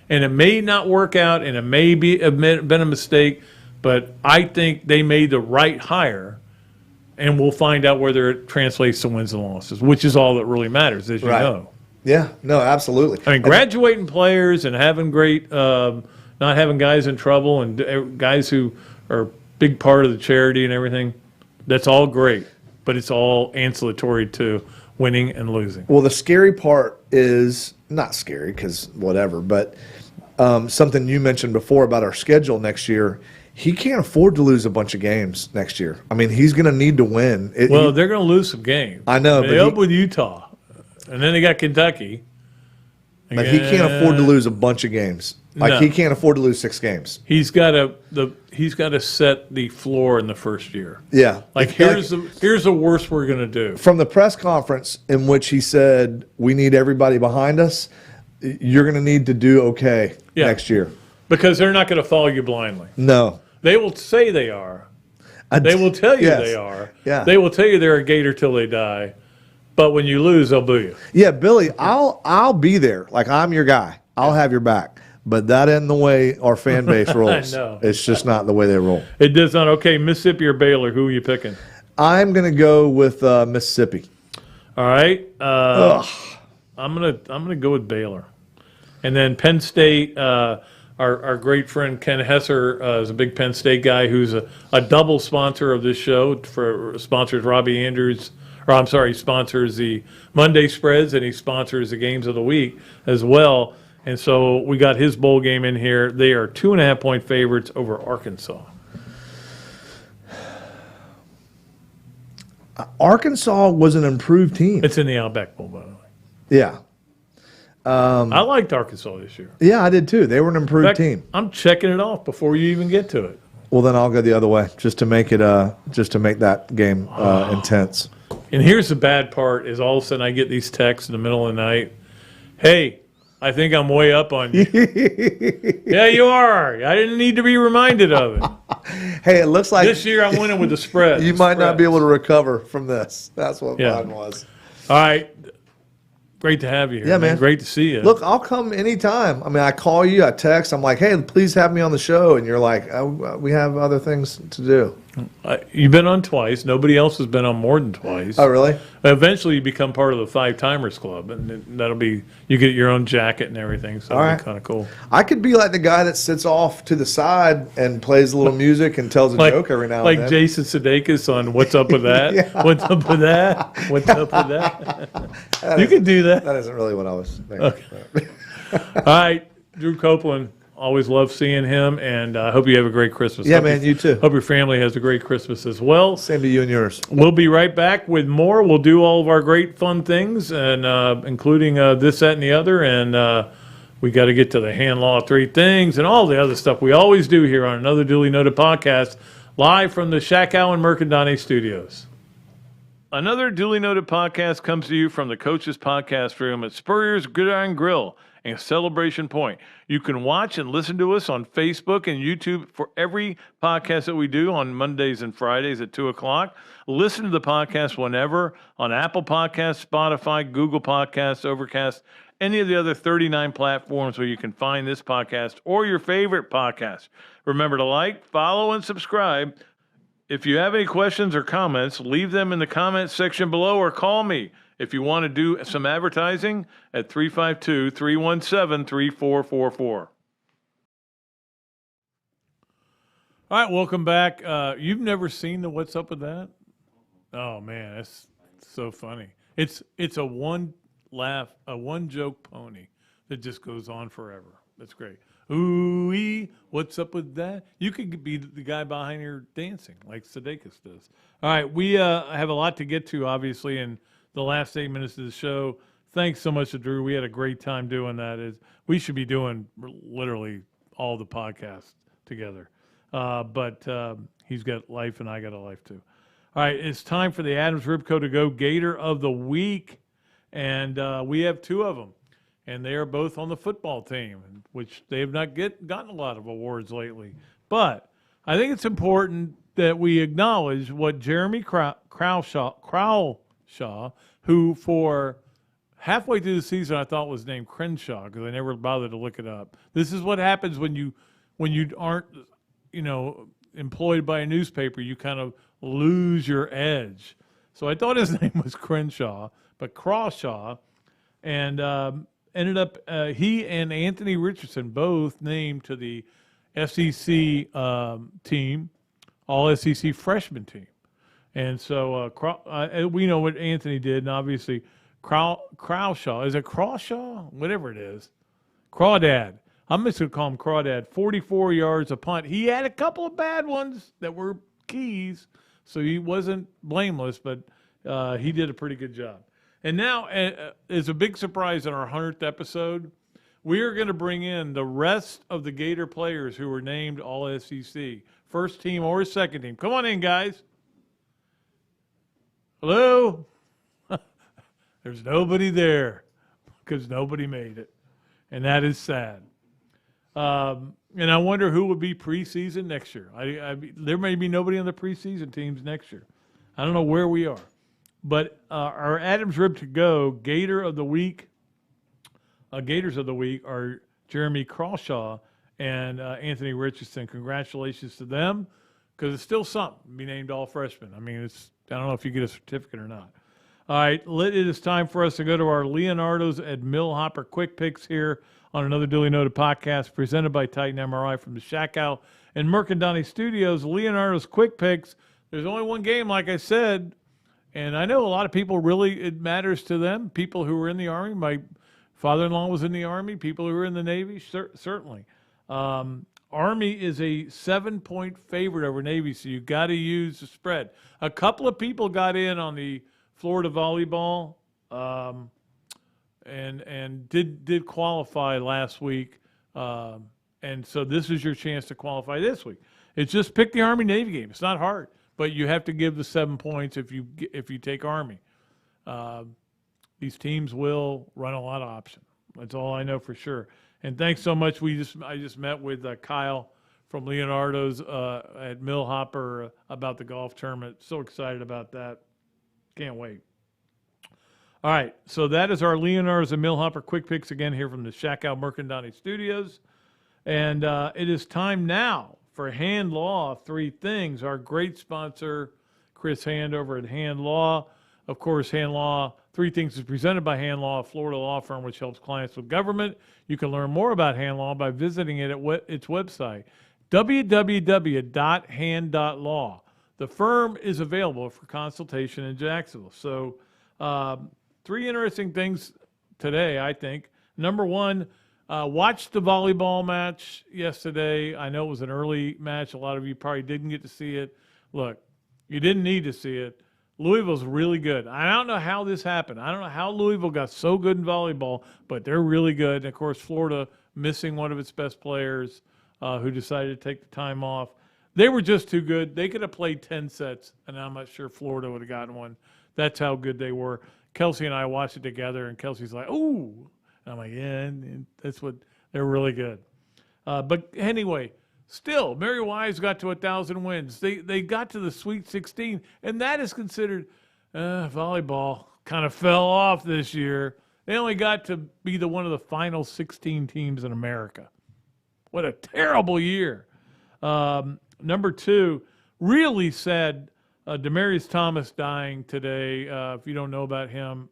And it may not work out, and it may have been a mistake, but I think they made the right hire, and we'll find out whether it translates to wins and losses, which is all that really matters, as you know. Yeah, no, absolutely. I mean, graduating players and having great, not having guys in trouble and guys who are a big part of the charity and everything, that's all great, but it's all ancillary to winning and losing. Well, the scary part is not scary because whatever, but something you mentioned before about our schedule next year. He can't afford to lose a bunch of games next year. I mean, he's going to need to win. They're going to lose some games. I know. They open with Utah, and then they got Kentucky. But he can't afford to lose a bunch of games. He can't afford to lose 6 games. He's got to set the floor in the first year. Yeah. Here's the worst we're going to do. From the press conference in which he said, we need everybody behind us, you're going to need to do okay next year. Because they're not going to follow you blindly. No. They will say they are. They will tell you they are. Yeah. They will tell you they're a Gator till they die. But when you lose, they'll boo you. Yeah, Billy, I'll be there. I'm your guy. I'll have your back. But that isn't the way our fan base rolls. I know. It's just not the way they roll. It does not. Okay, Mississippi or Baylor, who are you picking? I'm going to go with Mississippi. All right. I'm gonna go with Baylor. And then Penn State, our great friend Ken Hesser is a big Penn State guy who's a double sponsor of this show. Sponsors Robbie Andrews. He sponsors the Monday spreads and he sponsors the games of the week as well. And so we got his bowl game in here. They are 2.5 point favorites over Arkansas. Arkansas was an improved team. It's in the Outback Bowl, by the way. Yeah. I liked Arkansas this year. Yeah, I did too. They were an improved team. I'm checking it off before you even get to it. Well, then I'll go the other way just to make it that game intense. And here's the bad part: is all of a sudden I get these texts in the middle of the night. Hey, I think I'm way up on you. Yeah, you are. I didn't need to be reminded of it. Hey, it looks like this year I'm winning with the spread. You might not be able to recover from this. That's what mine was. All right. Great to have you here. Yeah, man. Great to see you. Look, I'll come anytime. I mean, I call you, I text. I'm like, hey, please have me on the show. And you're like, we have other things to do. You've been on twice. Nobody else has been on more than twice. Oh, really? Eventually, you become part of the 5-Timers Club, and that'll be, you get your own jacket and everything, so All it'll right. be kind of cool. I could be like the guy that sits off to the side and plays a little music and tells a joke every now and then. Like Jason Sudeikis on What's Up With That? Yeah. What's Up With That? What's Up With That? You can do that. That isn't really what I was thinking. Okay. All right, Drew Copeland. Always love seeing him, and I hope you have a great Christmas. Yeah, Hope man, you too. Hope your family has a great Christmas as well. Same to you and yours. We'll be right back with more. We'll do all of our great fun things, and including this, that, and the other. And we got to get to the hand law 3 things and all the other stuff we always do here on Another Dooley Noted Podcast, live from the Shakow and Mercandani studios. Another Dooley Noted Podcast comes to you from the Coach's Podcast Room at Spurrier's Gridiron Grill and Celebration Point. You can watch and listen to us on Facebook and YouTube for every podcast that we do on Mondays and Fridays at 2 o'clock. Listen to the podcast whenever on Apple Podcasts, Spotify, Google Podcasts, Overcast, any of the other 39 platforms where you can find this podcast or your favorite podcast. Remember to like, follow, and subscribe. If you have any questions or comments, leave them in the comments section below or call me if you want to do some advertising at 352-317-3444. All right, welcome back. You've never seen the What's Up With That? Oh, man, that's so funny. It's a one joke pony that just goes on forever. That's great. Ooh-wee, what's up with that? You could be the guy behind here dancing like Sudeikis does. All right, we have a lot to get to, obviously, in the last 8 minutes of the show. Thanks so much to Drew. We had a great time doing that. We should be doing literally all the podcasts together. But he's got life and I got a life too. All right, it's time for the Adams Ribco to Go Gator of the Week. And we have 2 of them. And they are both on the football team, which they have not gotten a lot of awards lately. But I think it's important that we acknowledge what Jeremy Crowshaw, who for halfway through the season I thought was named Crenshaw because I never bothered to look it up. This is what happens when you aren't, employed by a newspaper. You kind of lose your edge. So I thought his name was Crenshaw, but Crawshaw, and ended up he and Anthony Richardson both named to the SEC team, all SEC freshman team. And so we know what Anthony did, and obviously Crawshaw. Is it Crawshaw? Whatever it is. Crawdad. I'm just going to call him Crawdad. 44 yards a punt. He had a couple of bad ones that were keys, so he wasn't blameless, but he did a pretty good job. And now, as a big surprise in our 100th episode, we are going to bring in the rest of the Gator players who were named All-SEC, first team or second team. Come on in, guys. Hello? There's nobody there because nobody made it, and that is sad. And I wonder who would be preseason next year. There may be nobody on the preseason teams next year. I don't know where we are. But our Adams Rib to Go Gator of the Week, Gators of the Week are Jeremy Crawshaw and Anthony Richardson. Congratulations to them, because it's still something to be named all freshmen. I mean, I don't know if you get a certificate or not. All right, it is time for us to go to our Leonardo's at Millhopper Quick Picks here on Another Dooley Noted Podcast, presented by Titan MRI from the Shakow and Mercandani Studios. Leonardo's Quick Picks. There's only one game, like I said. And I know a lot of people it matters to them. People who were in the Army. My father-in-law was in the Army. People who were in the Navy, certainly. Army is a 7-point favorite over Navy, so you got to use the spread. A couple of people got in on the Florida volleyball and did qualify last week. And so this is your chance to qualify this week. It's just pick the Army-Navy game. It's not hard. But you have to give the 7 points if you take Army. These teams will run a lot of options. That's all I know for sure. And thanks so much. I just met with Kyle from Leonardo's at Millhopper about the golf tournament. So excited about that. Can't wait. All right, so that is our Leonardo's and Millhopper Quick Picks again here from the Shakow Mercandani Studios. And it is time now for Hand Law, Three Things, our great sponsor, Chris Hand over at Hand Law. Of course, Hand Law, Three Things is presented by Hand Law, a Florida law firm which helps clients with government. You can learn more about Hand Law by visiting it at its website, www.hand.law. The firm is available for consultation in Jacksonville. So, three interesting things today, I think. Number one, watched the volleyball match yesterday. I know it was an early match. A lot of you probably didn't get to see it. Look, you didn't need to see it. Louisville's really good. I don't know how this happened. I don't know how Louisville got so good in volleyball, but they're really good. And, of course, Florida missing one of its best players who decided to take the time off. They were just too good. They could have played 10 sets, and I'm not sure Florida would have gotten one. That's how good they were. Kelsey and I watched it together, and Kelsey's like, ooh. And I'm like, yeah, and that's what – they're really good. But anyway – still, Mary Wise got to 1,000 wins. They got to the Sweet 16, and that is considered volleyball kind of fell off this year. They only got to be one of the final 16 teams in America. What a terrible year. Number two, really sad, Demaryius Thomas dying today. If you don't know about him,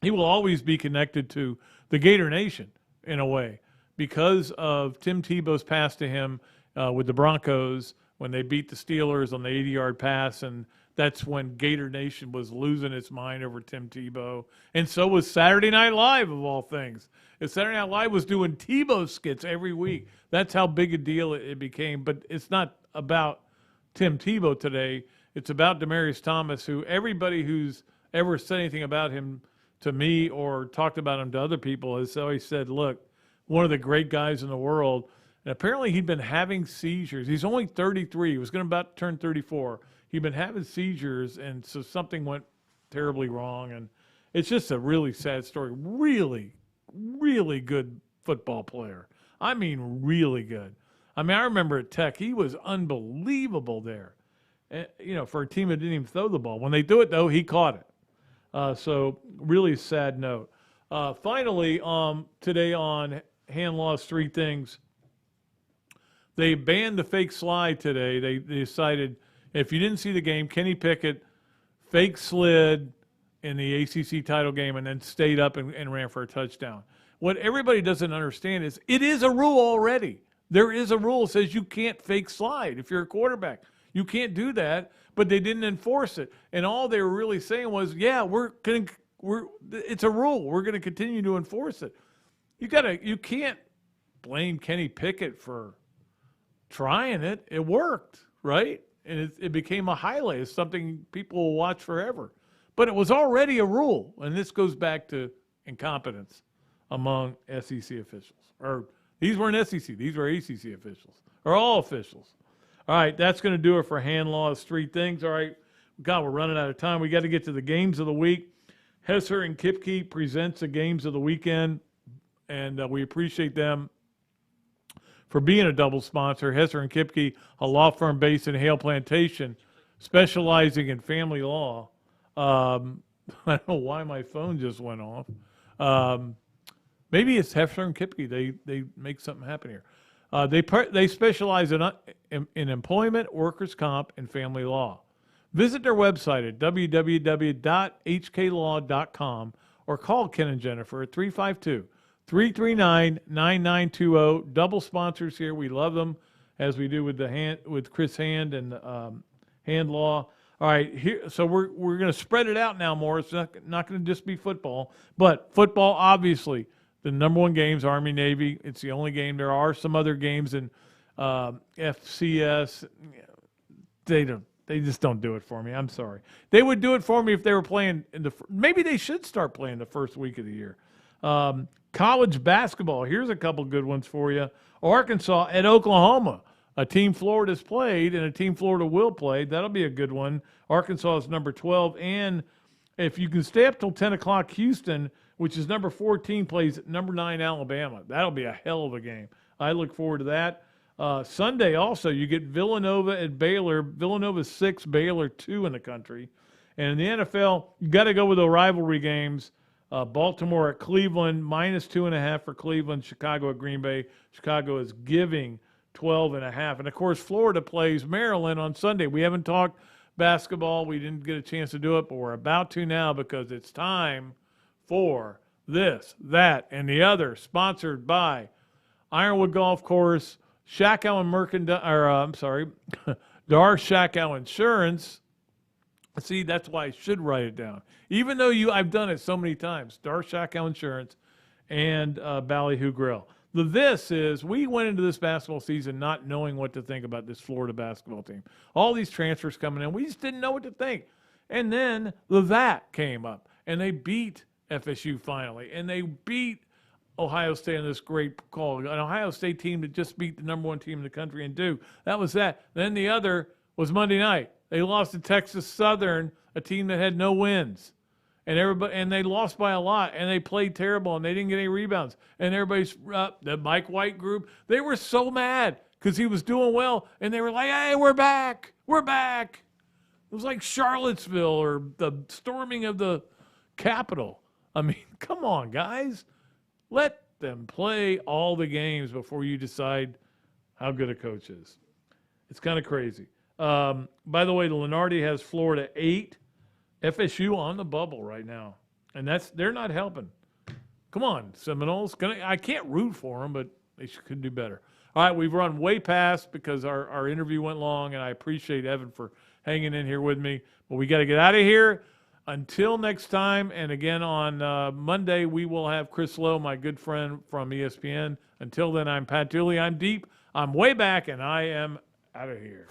he will always be connected to the Gator Nation in a way, because of Tim Tebow's pass to him with the Broncos when they beat the Steelers on the 80-yard pass, and that's when Gator Nation was losing its mind over Tim Tebow. And so was Saturday Night Live, of all things. If Saturday Night Live was doing Tebow skits every week, that's how big a deal it became. But it's not about Tim Tebow today. It's about Demaryius Thomas, who everybody who's ever said anything about him to me or talked about him to other people has always said, look, one of the great guys in the world. And apparently he'd been having seizures. He's only 33. He was going to about turn 34. He'd been having seizures, and so something went terribly wrong. And it's just a really sad story. Really, really good football player. I mean, really good. I mean, I remember at Tech, he was unbelievable there. And, for a team that didn't even throw the ball. When they do it, though, he caught it. So really sad note. Finally, today on Hand Law's Three Things, they banned the fake slide today. They decided if you didn't see the game, Kenny Pickett fake slid in the ACC title game and then stayed up and ran for a touchdown. What everybody doesn't understand is it is a rule already. There is a rule that says you can't fake slide if you're a quarterback. You can't do that, but they didn't enforce it. And all they were really saying was, yeah, it's a rule. We're going to continue to enforce it. You can't blame Kenny Pickett for trying it. It worked, right? And it became a highlight. It's something people will watch forever. But it was already a rule, and this goes back to incompetence among SEC officials. Or these weren't SEC. These were ACC officials, or all officials. All right, that's going to do it for Hand Law's Three Things. All right, God, we're running out of time. We got to get to the games of the week. Hesser and Kipke presents the games of the weekend, and we appreciate them for being a double sponsor. Hesser and Kipke, a law firm based in Hale Plantation, specializing in family law. I don't know why my phone just went off. Maybe it's Hesser and Kipke. They make something happen here. They specialize in employment, workers' comp, and family law. Visit their website at www.hklaw.com or call Ken and Jennifer at 352-339-9920. Double sponsors here. We love them, as we do with Chris Hand and Hand Law. All right, so we're going to spread it out now more. It's not going to just be football, but football, obviously, the number one game's Army Navy. It's the only game. There are some other games in FCS. They just don't do it for me. I'm sorry. They would do it for me if they were playing maybe they should start playing the first week of the year. College basketball. Here's a couple good ones for you. Arkansas at Oklahoma, a team Florida's played and a team Florida will play. That'll be a good one. Arkansas is number 12. And if you can stay up till 10 o'clock, Houston, which is number 14, plays number 9 Alabama. That'll be a hell of a game. I look forward to that. Sunday also, you get Villanova at Baylor. Villanova 6, Baylor 2 in the country. And in the NFL, you got to go with the rivalry games. Baltimore at Cleveland, -2.5 for Cleveland. Chicago at Green Bay. Chicago is giving 12.5. And, of course, Florida plays Maryland on Sunday. We haven't talked basketball. We didn't get a chance to do it, but we're about to now because it's time for this, that, and the other, sponsored by Ironwood Golf Course, Shackow and Dar Shackow Insurance. See, that's why I should write it down. Even though I've done it so many times. Dar Shackow Insurance and Ballyhoo Grill. This is, we went into this basketball season not knowing what to think about this Florida basketball team. All these transfers coming in, we just didn't know what to think. And then that came up, and they beat FSU finally, and they beat Ohio State on this great call. An Ohio State team that just beat the number 1 team in the country in Duke. That was that. Then the other was Monday night. They lost to Texas Southern, a team that had no wins. And they lost by a lot, and they played terrible, and they didn't get any rebounds. And everybody's the Mike White group, they were so mad because he was doing well, and they were like, "Hey, we're back, we're back." It was like Charlottesville or the storming of the Capitol. I mean, come on, guys, let them play all the games before you decide how good a coach is. It's kind of crazy. By the way, the Leonardo has Florida 8. FSU on the bubble right now, and they're not helping. Come on, Seminoles. I can't root for them, but they could do better. All right, we've run way past because our interview went long, and I appreciate Evan for hanging in here with me. But we got to get out of here. Until next time, and again on Monday, we will have Chris Lowe, my good friend from ESPN. Until then, I'm Pat Dooley. I'm deep. I'm way back, and I am out of here.